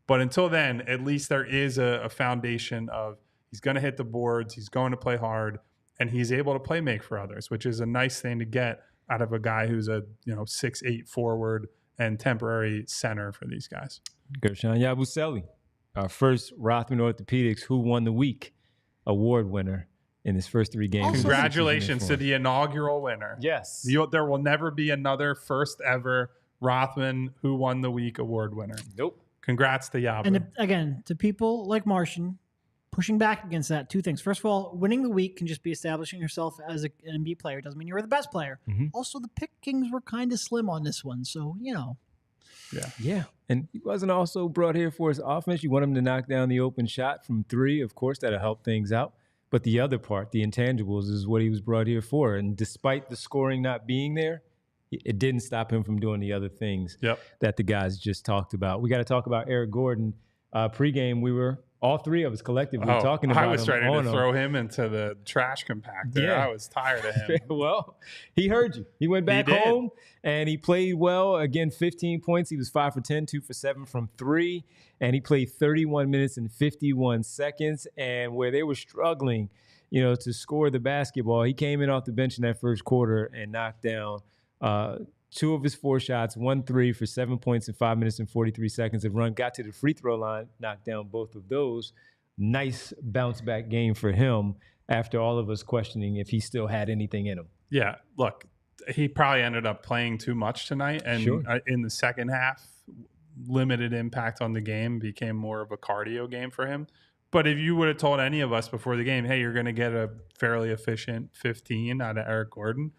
But until then, at least there is a foundation of he's going to hit the boards, he's going to play hard, and he's able to play make for others, which is a nice thing to get out of a guy who's a 6'8" forward and temporary center for these guys. Guerschon Yabusele, our first Rothman Orthopedics Who Won the Week award winner in his first 3 games. Congratulations to the inaugural winner. Yes. There will never be another first ever Rothman Who Won the Week award winner. Nope. Congrats to Yabu. And again, to people like Martian pushing back against that, two things. First of all, winning the week can just be establishing yourself as an NBA player. It doesn't mean you were the best player. Also, the pickings were kind of slim on this one. So, Yeah. And he wasn't also brought here for his offense. You want him to knock down the open shot from three. Of course, that'll help things out. But the other part, the intangibles, is what he was brought here for. And despite the scoring not being there, it didn't stop him from doing the other things that the guys just talked about. We got to talk about Eric Gordon. Pregame, we were all three of us collectively talking about him. I was ready to throw him into the trash compactor. Yeah. I was tired of him. Well, he heard you. He went back home and he played well. Again, 15 points. He was 5 for 10, 2 for 7 from 3. And he played 31 minutes and 51 seconds. And where they were struggling, to score the basketball, he came in off the bench in that first quarter and knocked down 2 of his 4 shots, 1 3 for 7 points in 5 minutes and 43 seconds of run. Got to the free throw line, knocked down both of those. Nice bounce back game for him after all of us questioning if he still had anything in him. Yeah, look, he probably ended up playing too much tonight. And in the second half, limited impact on the game, became more of a cardio game for him. But if you would have told any of us before the game, hey, you're going to get a fairly efficient 15 out of Eric Gordon,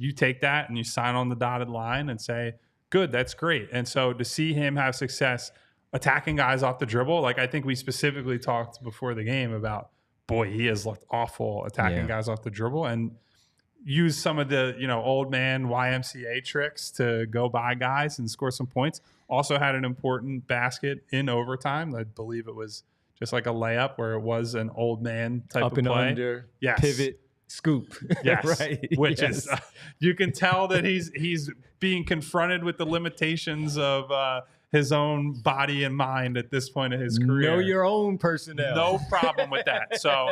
you take that and you sign on the dotted line and say, good, that's great. And so to see him have success attacking guys off the dribble, like I think we specifically talked before the game about, boy, he has looked awful attacking guys off the dribble, and use some of the, old man YMCA tricks to go by guys and score some points. Also had an important basket in overtime. I believe it was just like a layup where it was an old man type up of and play. Under, pivot. Scoop. Yes. Right. Which is, you can tell that he's being confronted with the limitations of his own body and mind at this point of his career. Know your own personnel. No problem with that. So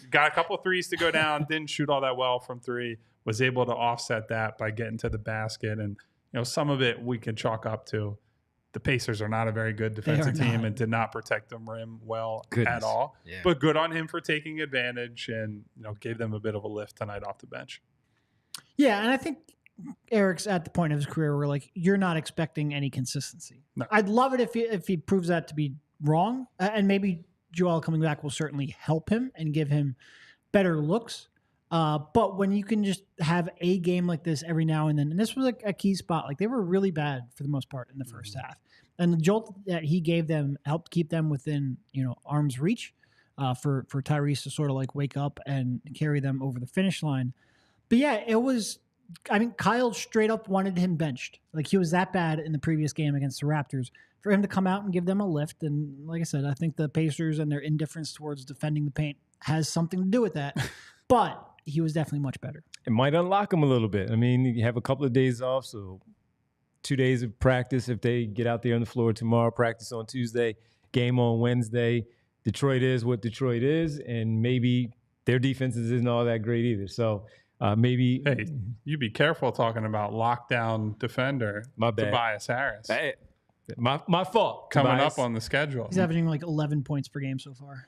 got a couple of threes to go down, didn't shoot all that well from 3, was able to offset that by getting to the basket. And, some of it we can chalk up to the Pacers are not a very good defensive team and did not protect the rim well at all. Yeah. But good on him for taking advantage and gave them a bit of a lift tonight off the bench. Yeah, and I think Eric's at the point of his career where you're not expecting any consistency. No. I'd love it if he proves that to be wrong, and maybe Joel coming back will certainly help him and give him better looks. But when you can just have a game like this every now and then, and this was a key spot, they were really bad for the most part in the first half. And the jolt that he gave them helped keep them within, arm's reach for Tyrese to sort of wake up and carry them over the finish line. But yeah, it was, Kyle straight up wanted him benched. He was that bad in the previous game against the Raptors. For him to come out and give them a lift. And like I said, I think the Pacers and their indifference towards defending the paint has something to do with that. But he was definitely much better. It might unlock him a little bit. You have a couple of days off, so 2 days of practice. If they get out there on the floor tomorrow, practice on Tuesday, game on Wednesday. Detroit is what Detroit is, and maybe their defense isn't all that great either. So maybe... Hey, you be careful talking about lockdown defender. My bad. Tobias Harris. Bad. My fault. Coming Tobias. up on the schedule. He's averaging 11 points per game so far.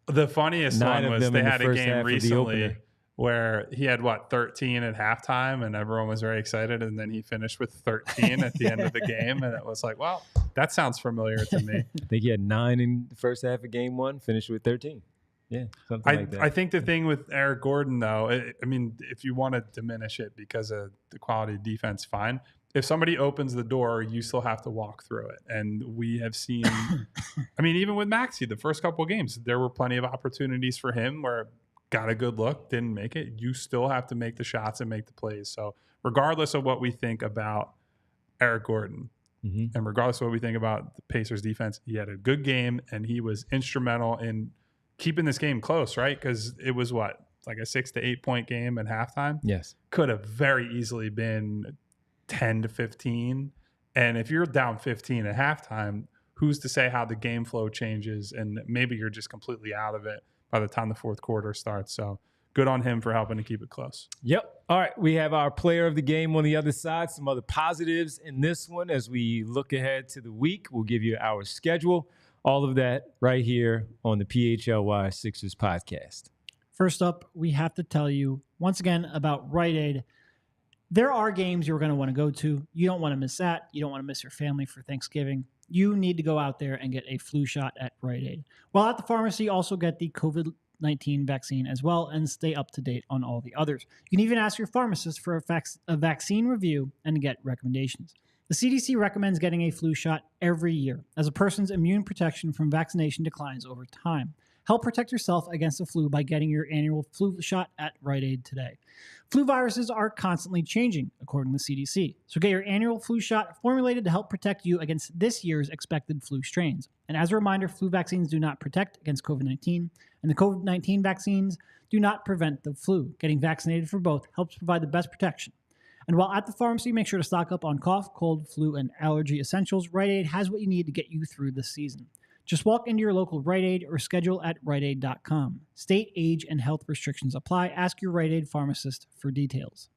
The funniest one was they had a game recently where he had 13 at halftime and everyone was very excited, and then he finished with 13 at the end of the game, and it was well, that sounds familiar to me. I think he had 9 in the first half of game 1, finished with 13. Yeah, something like that. I think the thing with Eric Gordon, though, if you want to diminish it because of the quality of defense, fine. If somebody opens the door, you still have to walk through it. And we have seen, even with Maxey, the first couple of games, there were plenty of opportunities for him where got a good look, didn't make it. You still have to make the shots and make the plays. So regardless of what we think about Eric Gordon and regardless of what we think about the Pacers defense, he had a good game and he was instrumental in keeping this game close, right? Because it was a 6 to 8 point game at halftime. Yes. Could have very easily been 10 to 15. And if you're down 15 at halftime, who's to say how the game flow changes? And maybe you're just completely out of it by the time the fourth quarter starts. So good on him for helping to keep it close. Yep. All right. We have our player of the game on the other side, some other positives in this one as we look ahead to the week. We'll give you our schedule, all of that right here on the PHLY Sixers podcast. First up, we have to tell you once again about Rite Aid. There are games you're going to want to go to. You don't want to miss that. You don't want to miss your family for Thanksgiving. you need to go out there and get a flu shot at Rite Aid. While at the pharmacy, also get the COVID-19 vaccine as well and stay up to date on all the others. You can even ask your pharmacist for a vaccine review and get recommendations. The CDC recommends getting a flu shot every year, as a person's immune protection from vaccination declines over time. Help protect yourself against the flu by getting your annual flu shot at Rite Aid today. Flu viruses are constantly changing, according to the CDC. So get your annual flu shot formulated to help protect you against this year's expected flu strains. And as a reminder, flu vaccines do not protect against COVID-19, and the COVID-19 vaccines do not prevent the flu. Getting vaccinated for both helps provide the best protection. And while at the pharmacy, make sure to stock up on cough, cold, flu, and allergy essentials. Rite Aid has what you need to get you through the season. Just walk into your local Rite Aid or schedule at riteaid.com. State, age, and health restrictions apply. Ask your Rite Aid pharmacist for details.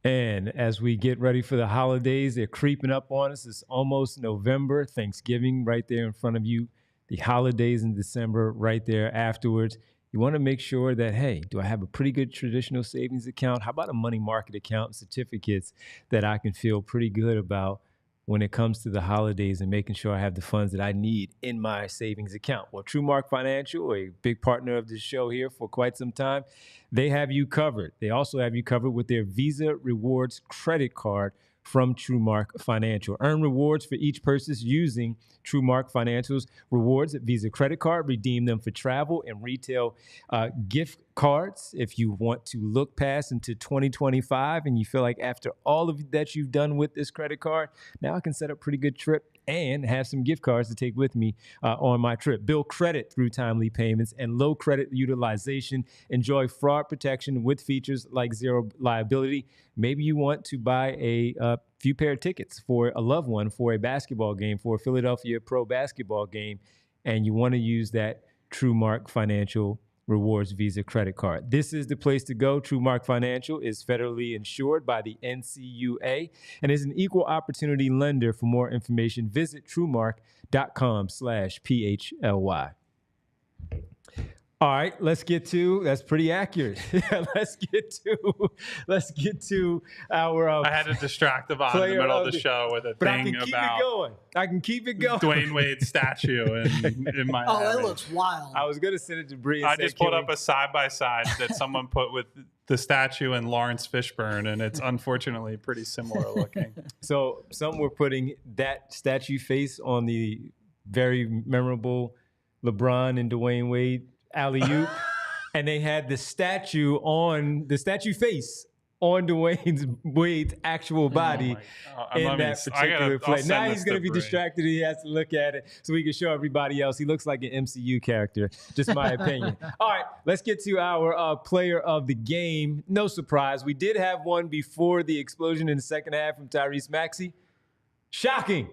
And as we get ready for the holidays, they're creeping up on us. It's almost November, Thanksgiving right there in front of you. The holidays in December right there afterwards. You want to make sure that, hey, do I have a pretty good traditional savings account? How about a money market account, certificates that I can feel pretty good about when it comes to the holidays and making sure I have the funds that I need in my savings account? Well, TrueMark Financial, a big partner of this show here for quite some time, they have you covered. They also have you covered with their Visa Rewards credit card from TrueMark Financial. Earn rewards for each purchase using TrueMark Financial's rewards Visa credit card. Redeem them for travel and retail gift cards. If you want to look past into 2025 and you feel like after all of that you've done with this credit card, now I can set up a pretty good trip and have some gift cards to take with me on my trip. Build credit through timely payments and low credit utilization. Enjoy fraud protection with features like zero liability. Maybe you want to buy a few pair of tickets for a loved one for a basketball game, for a Philadelphia Pro basketball game, and you want to use that TrueMark Financial Rewards Visa credit card. This is the place to go. TrueMark Financial is federally insured by the NCUA and is an equal opportunity lender. For more information, visit truemark.com/PHLY. All right, let's get to, that's pretty accurate. let's get to our I had to distract the vibe in the middle of the show with a thing about I can keep it going. Dwayne Wade's statue in my Oh, that looks wild. I was going to send it to Bree. I just pulled up a side-by-side that someone put with the statue and Lawrence Fishburne, and it's unfortunately pretty similar looking. So some were putting that statue face on the very memorable LeBron and Dwayne Wade alley-oop, and they had the statue face on Dwayne Wade's actual body in that particular play. Now he's going to be distracted. He has to look at it so we can show everybody else. He looks like an MCU character, just my opinion. All right, let's get to our player of the game. No surprise. We did have one before the explosion in the second half from Tyrese Maxey. Shocking.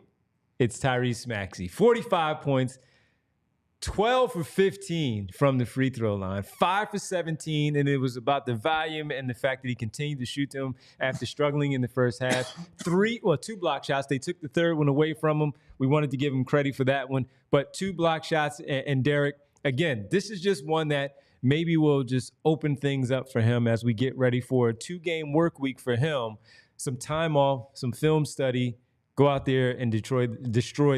It's Tyrese Maxey. 45 points. 12 for 15 from the free throw line, 5 for 17, and it was about the volume and the fact that he continued to shoot them after struggling in the first half. 2 block shots. They took the third one away from him. We wanted to give him credit for that one, but 2 block shots. And Derek, again, this is just one that maybe will just open things up for him as we get ready for a 2-game work week for him. Some time off, some film study. Go out there and destroy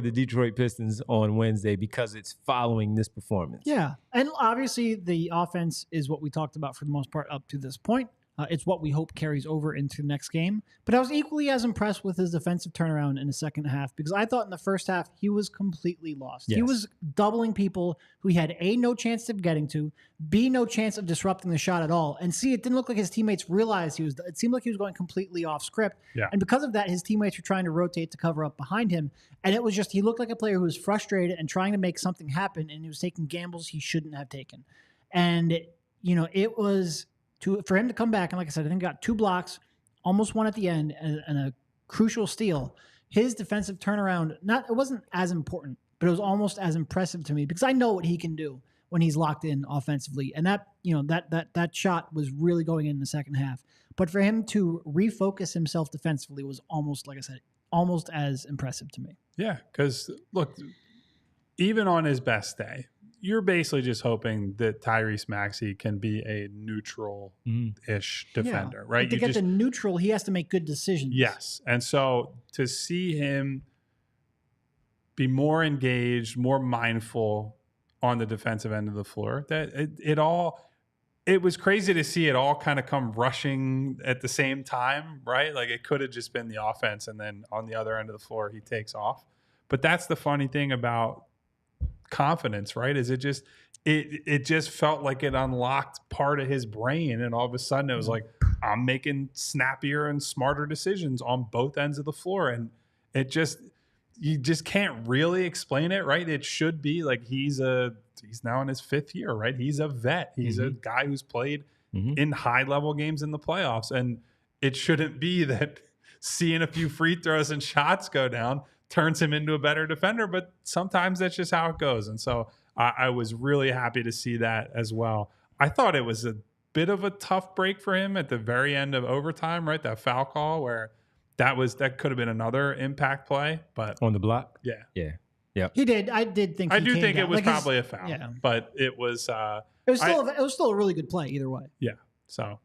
the Detroit Pistons on Wednesday because it's following this performance. Yeah, and obviously the offense is what we talked about for the most part up to this point. It's what we hope carries over into the next game. But I was equally as impressed with his defensive turnaround in the second half because I thought in the first half he was completely lost. Yes. He was doubling people who he had A, no chance of getting to, B, no chance of disrupting the shot at all, and C, it didn't look like his teammates realized it seemed like he was going completely off script. Yeah. And because of that, his teammates were trying to rotate to cover up behind him. And it was just, he looked like a player who was frustrated and trying to make something happen, and he was taking gambles he shouldn't have taken. And, it was... for him to come back, and like I said, I think he got 2 blocks, almost one at the end, and a crucial steal. His defensive turnaround, it wasn't as important, but it was almost as impressive to me because I know what he can do when he's locked in offensively. And that shot was really going in the second half. But for him to refocus himself defensively was almost, like I said, almost as impressive to me. Yeah, because look, even on his best day, you're basically just hoping that Tyrese Maxey can be a neutral-ish defender, right? But to get the neutral, he has to make good decisions. Yes. And so to see him be more engaged, more mindful on the defensive end of the floor. That it was crazy to see it all kind of come rushing at the same time, right? Like it could have just been the offense, and then on the other end of the floor, he takes off. But that's the funny thing about confidence, right? Is it just felt like it unlocked part of his brain, and all of a sudden it was like, I'm making snappier and smarter decisions on both ends of the floor. And you just can't really explain it, right? It should be like he's now in his 5th year, right? He's a vet. He's a guy who's played in high level games in the playoffs. And it shouldn't be that seeing a few free throws and shots go down turns him into a better defender, but sometimes that's just how it goes. And so I was really happy to see that as well. I thought it was a bit of a tough break for him at the very end of overtime, right? That foul call where that could have been another impact play, but on the block. Yeah. He did. I do think it was probably a foul, but it was. It was still a really good play either way. Yeah. So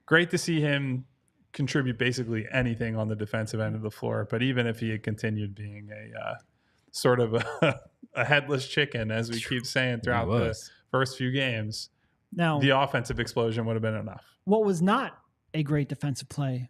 great to see him contribute basically anything on the defensive end of the floor. But even if he had continued being a sort of a headless chicken, as we keep saying throughout the first few games, now the offensive explosion would have been enough. What was not a great defensive play?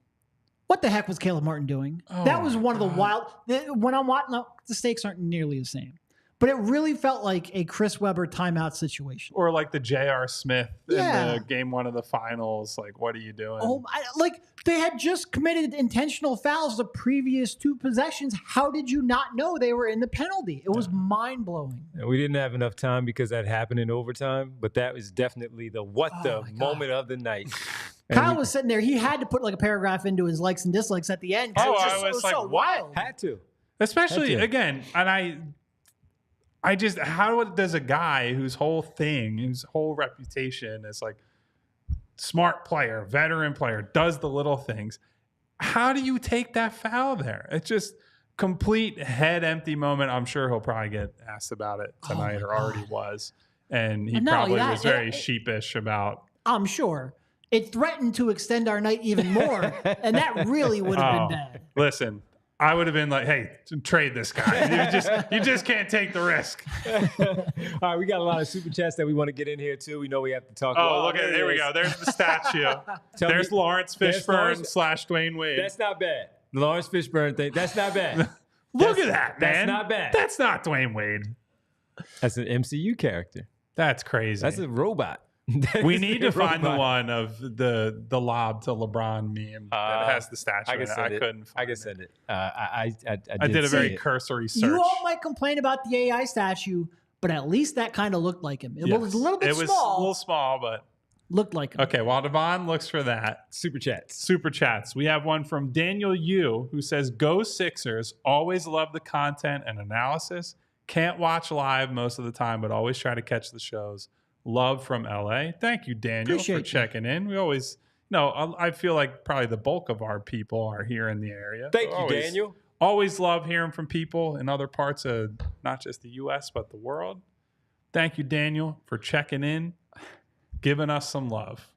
What the heck was Caleb Martin doing? That was one of the wild. When I'm watching, the stakes aren't nearly the same, but it really felt like a Chris Webber timeout situation, or like the J.R. Smith in the game 1 of the finals. Like, what are you doing? Like they had just committed intentional fouls the previous 2 possessions. How did you not know they were in the penalty? It was mind blowing. We didn't have enough time because that happened in overtime, but that was definitely the moment of the night. Kyle was sitting there. He had to put like a paragraph into his likes and dislikes at the end. I was like, so wild. Had to. Especially, again, and I just, how does a guy whose whole reputation is like smart player, veteran player, does the little things, how do you take that foul there? It's just complete head empty moment. I'm sure he'll probably get asked about it tonight or already was. And he probably was very sheepish about. I'm sure. It threatened to extend our night even more, and that really would have been bad. Listen, I would have been like, "Hey, trade this guy. You just can't take the risk." All right, we got a lot of super chats that we want to get in here too. We know we have to talk. Look at there we go. There's the statue. There's Lawrence Fishburne / Dwayne Wade. That's not bad. The Lawrence Fishburne thing. That's not bad. Look at that, man. That's not bad. That's not Dwayne Wade. That's an MCU character. That's crazy. That's a robot. We need to find the one of the lob to LeBron meme that has the statue. I couldn't find I can send it. I did a very cursory search. You all might complain about the AI statue, but at least that kind of looked like him. It was a little bit small. It was a little small, but looked like him. Okay, while Devon looks for that. Super chats. We have one from Daniel Yu who says, "Go Sixers. Always love the content and analysis. Can't watch live most of the time, but always try to catch the shows. Love from LA." Thank you, Daniel, for checking in. We always, I feel like probably the bulk of our people are here in the area. Thank you, Daniel. Always love hearing from people in other parts of not just the U.S., but the world. Thank you, Daniel, for checking in, giving us some love.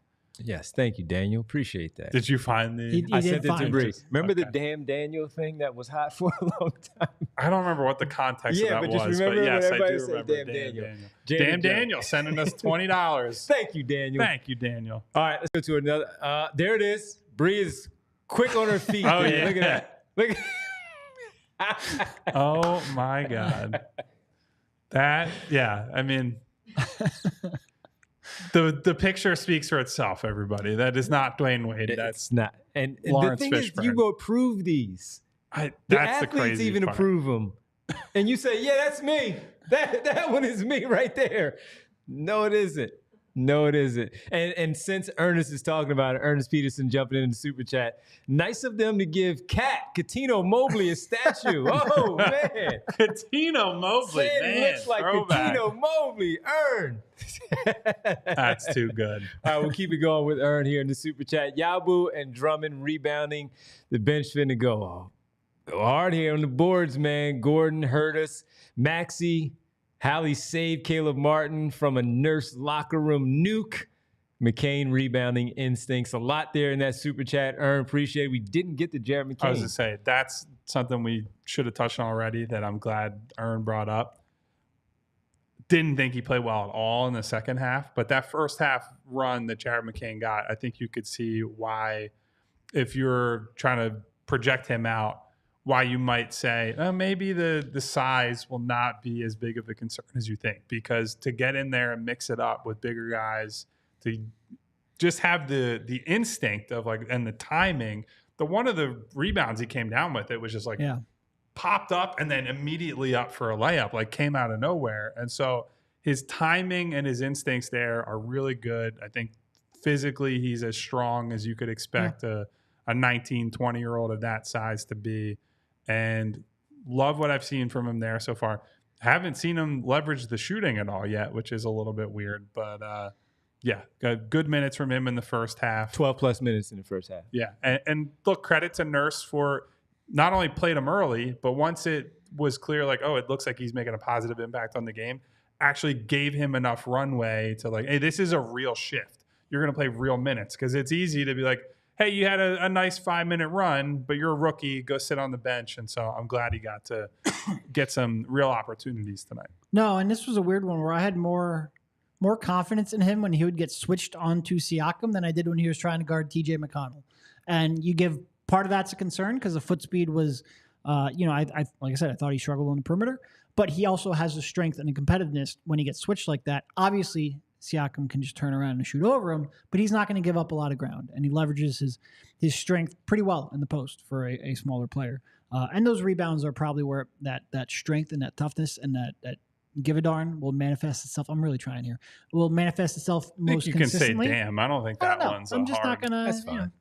Yes, thank you, Daniel. Appreciate that. Did you find the? I sent it to Bree. Remember the damn Daniel thing that was hot for a long time? I don't remember what the context of that was, but yes, I do remember. Damn Daniel sending us $20. Thank you, Daniel. Thank you, Daniel. All right, let's go to another. There it is. Bree is quick on her feet. Oh, man. yeah. Look at that. Look at Oh, my God. That, I mean... The picture speaks for itself, everybody. That is not Dwayne Wade. That's not. And Lawrence the thing Fishburne. is, you will approve these. That's the athletes the crazy even part. approve them. And you say, yeah, that's me. That one is me right there. No, it isn't. No, it isn't. And since Ernest is talking about it, Ernest Peterson jumping in the super chat. Nice of them to give Catino Mobley a statue. Oh, man. Catino Mobley, man. Looks like Catino Mobley. Ern. That's too good. All right, we'll keep it going with Ern here in the super chat. Yabu and Drummond rebounding. The bench finna go hard here on the boards, man. Gordon hurt us. Maxey. Hallie saved Caleb Martin from a nurse locker room nuke. McCain rebounding instincts. A lot there in that super chat. Ern, appreciate it. We didn't get to Jared McCain. I was going to say, that's something we should have touched on already that I'm glad Ern brought up. Didn't think he played well at all in the second half, but that first half run that Jared McCain got, I think you could see why, if you're trying to project him out, why you might say maybe the size will not be as big of a concern as you think, because to get in there and mix it up with bigger guys, to just have the instinct of like, and the timing. One of the rebounds he came down with, it was just like popped up and then immediately up for a layup, like came out of nowhere. And so his timing and his instincts there are really good. I think physically he's as strong as you could expect a 19, 20-year-old of that size to be. And love what I've seen from him there so far. Haven't seen him leverage the shooting at all yet, which is a little bit weird. But got good minutes from him in the first half. 12-plus minutes in the first half. Yeah. And look, credit to Nurse for not only played him early, but once it was clear, like, oh, it looks like he's making a positive impact on the game, actually gave him enough runway to like, hey, this is a real shift. You're going to play real minutes, because it's easy to be like, hey, you had a nice 5-minute run, but you're a rookie, go sit on the bench. And so I'm glad he got to get some real opportunities tonight. No, and this was a weird one where I had more confidence in him when he would get switched onto Siakam than I did when he was trying to guard TJ McConnell. And you give part of that's a concern because the foot speed was, I like I said, I thought he struggled on the perimeter, but he also has the strength and the competitiveness when he gets switched like that. Obviously, Siakam can just turn around and shoot over him, but he's not going to give up a lot of ground, and he leverages his strength pretty well in the post for a smaller player. And those rebounds are probably where that strength and that toughness and that give a darn will manifest itself. I'm really trying here. Will manifest itself most consistently. You can say, damn, I don't think that one's I'm just hard. not going to. That's fine.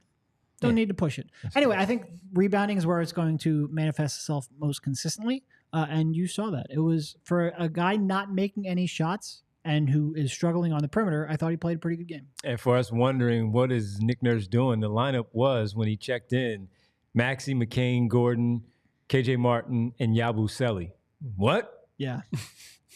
Don't need to push it. Anyway, I think rebounding is where it's going to manifest itself most consistently. And you saw that. It was for a guy not making any shots and who is struggling on the perimeter. I thought he played a pretty good game. And for us wondering, what is Nick Nurse doing? The lineup was, when he checked in, Maxey, McCain, Gordon, KJ Martin, and Yabusele. What? Yeah.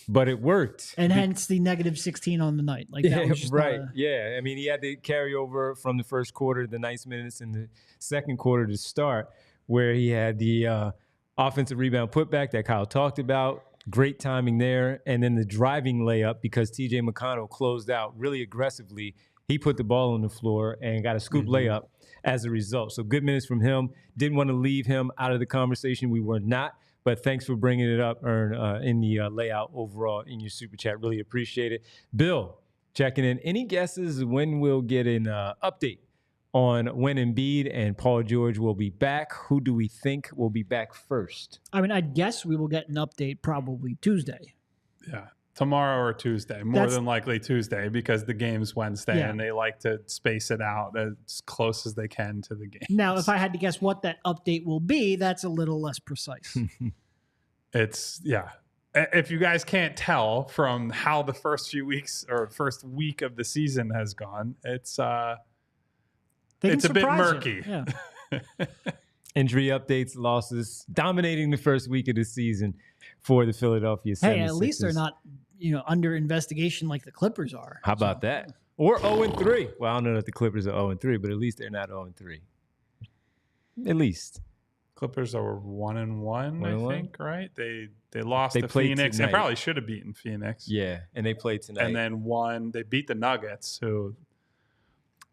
But it worked. And hence the negative 16 on the night. Like that was just right. Yeah. I mean, he had to carry over from the first quarter, the nice minutes in the second quarter to start, where he had the offensive rebound putback that Kyle talked about. Great timing there. And then the driving layup, because TJ McConnell closed out really aggressively. He put the ball on the floor and got a scoop layup as a result. So good minutes from him. Didn't want to leave him out of the conversation. We were not. But thanks for bringing it up, Ern, in the layout overall in your super chat. Really appreciate it. Bill, checking in. Any guesses when we'll get an update on when Embiid and Paul George will be back? Who do we think will be back first? I mean, I guess we will get an update probably Tuesday. Yeah, tomorrow or Tuesday. More than likely Tuesday, because the game's Wednesday and they like to space it out as close as they can to the game. Now, if I had to guess what that update will be, that's a little less precise. If you guys can't tell from how the first few weeks or first week of the season has gone, it's a bit murky. Yeah. Injury updates, losses, dominating the first week of the season for the Philadelphia 76ers. Hey, at least they're not, under investigation like the Clippers are. How about that? Or 0-3. Well, I don't know if the Clippers are 0-3, but at least they're not 0-3. At least. Clippers are 1-1, I think, right? They lost to Phoenix. Tonight. They probably should have beaten Phoenix. Yeah, and they played tonight. And then won. They beat the Nuggets, who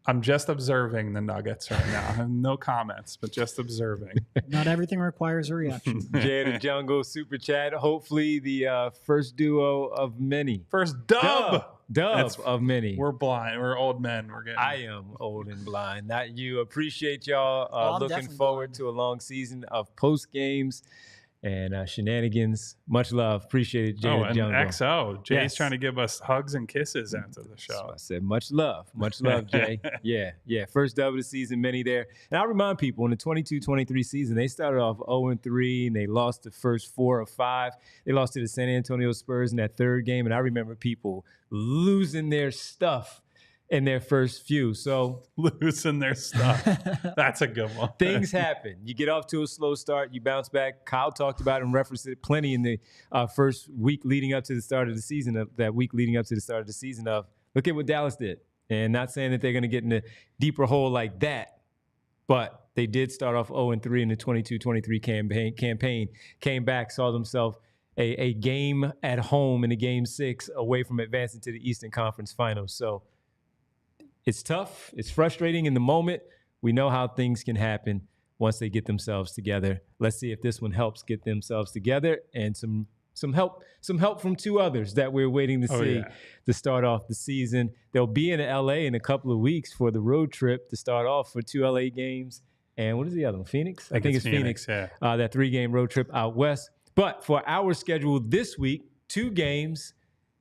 I'm just observing the Nuggets right now. I have no comments, but just observing. Not everything requires a reaction. Jay the Jungle super chat. Hopefully the first duo of many. First dub of many. We're blind. We're old men. I am old and blind. Not you. Appreciate y'all. Looking forward to a long season of post games and shenanigans. Much love. Appreciate it, Jay the Jungle. XO. Jay's trying to give us hugs and kisses after the show. So I said much love. Much love, Jay. Yeah. First dub of the season, many there. And I'll remind people, in the 22-23 season, they started off 0-3, and they lost the first 4 of 5. They lost to the San Antonio Spurs in that third game, and I remember people losing their stuff in their first few. So losing their stuff. That's a good one. Things happen. You get off to a slow start, you bounce back. Kyle talked about it and referenced it plenty in the first week leading up to the start of the season, look at what Dallas did. And not saying that they're going to get in a deeper hole like that, But they did start off 0-3 in the 22-23 campaign, came back, saw themselves a game at home in a Game 6 away from advancing to the Eastern Conference Finals. So it's tough. It's frustrating in the moment. We know how things can happen once they get themselves together. Let's see if this one helps get themselves together, and some help from two others that we're waiting to see to start off the season. They'll be in LA in a couple of weeks for the road trip to start off for 2 LA games. And what is the other one? Phoenix? I think it's Phoenix. Yeah. That 3-game road trip out west. But for our schedule this week, 2 games.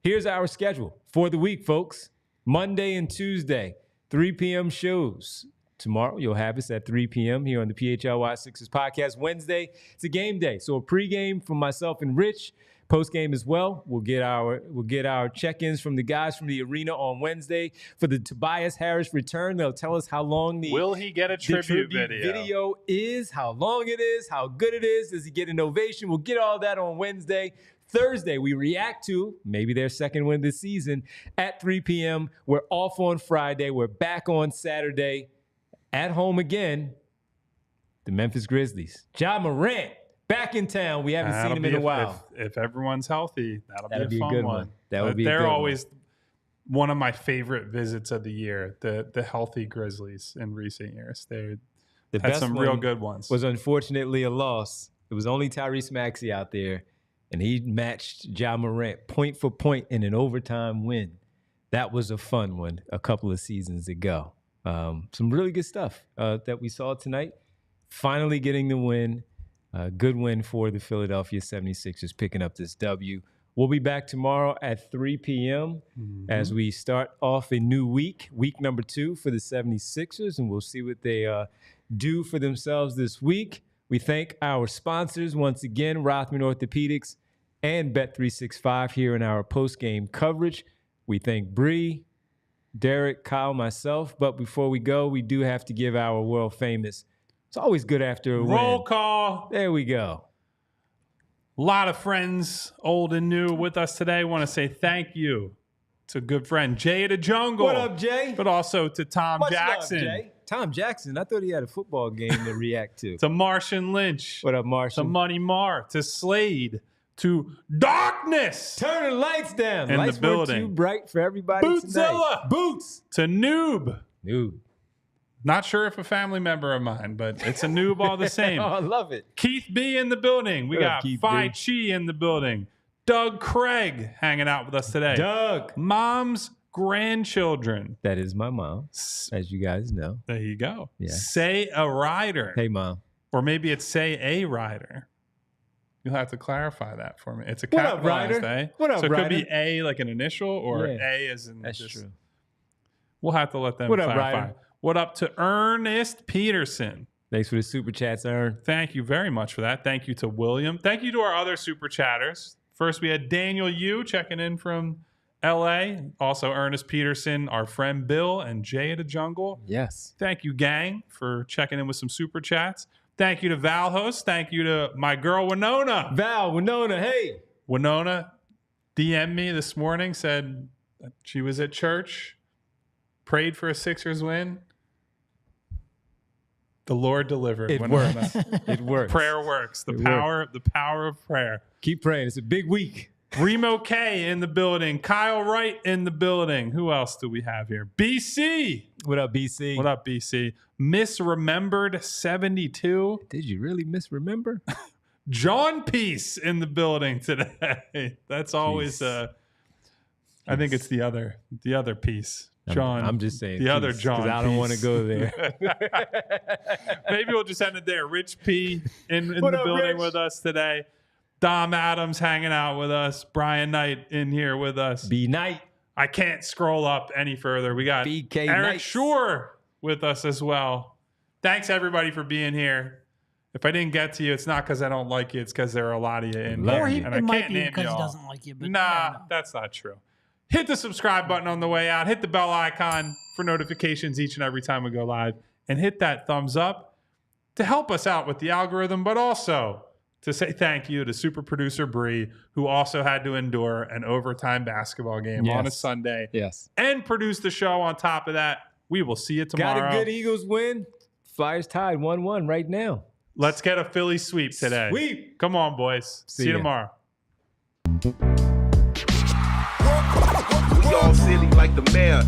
Here's our schedule for the week, folks. Monday and Tuesday, 3 p.m. shows. Tomorrow, you'll have us at 3 p.m. here on the PHLY Sixers podcast. Wednesday, it's a game day. So a pregame from myself and Rich. Postgame as well. We'll get our check-ins from the guys from the arena on Wednesday. For the Tobias Harris return, they'll tell us how long will he get a tribute video is, how long it is, how good it is. Does he get an ovation? We'll get all that on Wednesday. Thursday, we react to maybe their second win this season at 3 p.m. We're off on Friday. We're back on Saturday. At home again, the Memphis Grizzlies. Ja Morant back in town. We haven't seen him in a while. If everyone's healthy, that'll be a fun one. That would be. They're always one of my favorite visits of the year. The healthy Grizzlies in recent years. They had some real good ones. Was unfortunately a loss. It was only Tyrese Maxey out there, and he matched Ja Morant point for point in an overtime win. That was a fun one a couple of seasons ago. Some really good stuff that we saw tonight. Finally getting the win. Good win for the Philadelphia 76ers, picking up this W. We'll be back tomorrow at 3 p.m. As we start off a new week number 2 for the 76ers, and we'll see what they do for themselves this week. We thank our sponsors once again, Rothman Orthopedics and Bet365 here in our post-game coverage. We thank Bree, Derek, Kyle, myself. But before we go, we do have to give our world famous. It's always good after a win. Roll call. There we go. A lot of friends, old and new, with us today. Want to say thank you to good friend Jay the Jungle. What up, Jay? But also to Tom Jackson. Love, Jay. Tom Jackson. I thought he had a football game to react to. To Martian Lynch. What up, Martian? To Money Mar. To Slade. To Darkness. Turn the lights down. In lights the building. Too bright for everybody Bootzilla. tonight. Boots. To Noob. Noob. Not sure if a family member of mine, but it's a noob all the same. Oh, I love it. Keith B in the building. We got Phi Chi in the building. Doug Craig hanging out with us today. Doug. Mom's grandchildren. That is my mom, as you guys know. There you go. Yeah. Say a rider. Hey, Mom. Or maybe it's say a rider. You'll have to clarify that for me. It's a capitalized A. What up, so it Ryder? could be A like an initial or A as in That's just, true. We'll have to let them What up, clarify. Ryder? What up to Ernest Peterson? Thanks for the super chats, Ern. Thank you very much for that. Thank you to William. Thank you to our other super chatters. First, we had Daniel Yu checking in from L.A. Also, Ernest Peterson, our friend Bill, and Jay the Jungle. Yes. Thank you, gang, for checking in with some super chats. Thank you to Valhost. Thank you to my girl, Winona. Winona, hey. Winona DM'd me this morning, said that she was at church, prayed for a Sixers win. The Lord delivered. It works. It works. Prayer works. The power of prayer. Keep praying. It's a big week. Remo K in the building. Kyle Wright in the building. Who else do we have here? BC. What up, BC? What up, BC? Misremembered 72. Did you really misremember? John Peace in the building today. That's always I think it's the other piece. John. I'm just saying the other John. I don't want to go there. Maybe we'll just end it there. Rich P in the building Rich? with us today. Dom Adams hanging out with us. Brian Knight in here with us. B Knight. I can't scroll up any further. We got BK Eric Knights. Shore with us as well. Thanks everybody for being here. If I didn't get to you, it's not because I don't like you. It's because there are a lot of you in here. Or and I it might can't be name because you he all. doesn't like you. But Nah, no. that's not true. Hit the subscribe button on the way out. Hit the bell icon for notifications each and every time we go live. And hit that thumbs up to help us out with the algorithm, but also to say thank you to super producer Bree, who also had to endure an overtime basketball game on a Sunday. Yes. And produce the show on top of that. We will see you tomorrow. Got a good Eagles win. Flyers tied 1-1 right now. Let's get a Philly sweep today. Sweep. Come on, boys. See you tomorrow. We all silly like the mayor.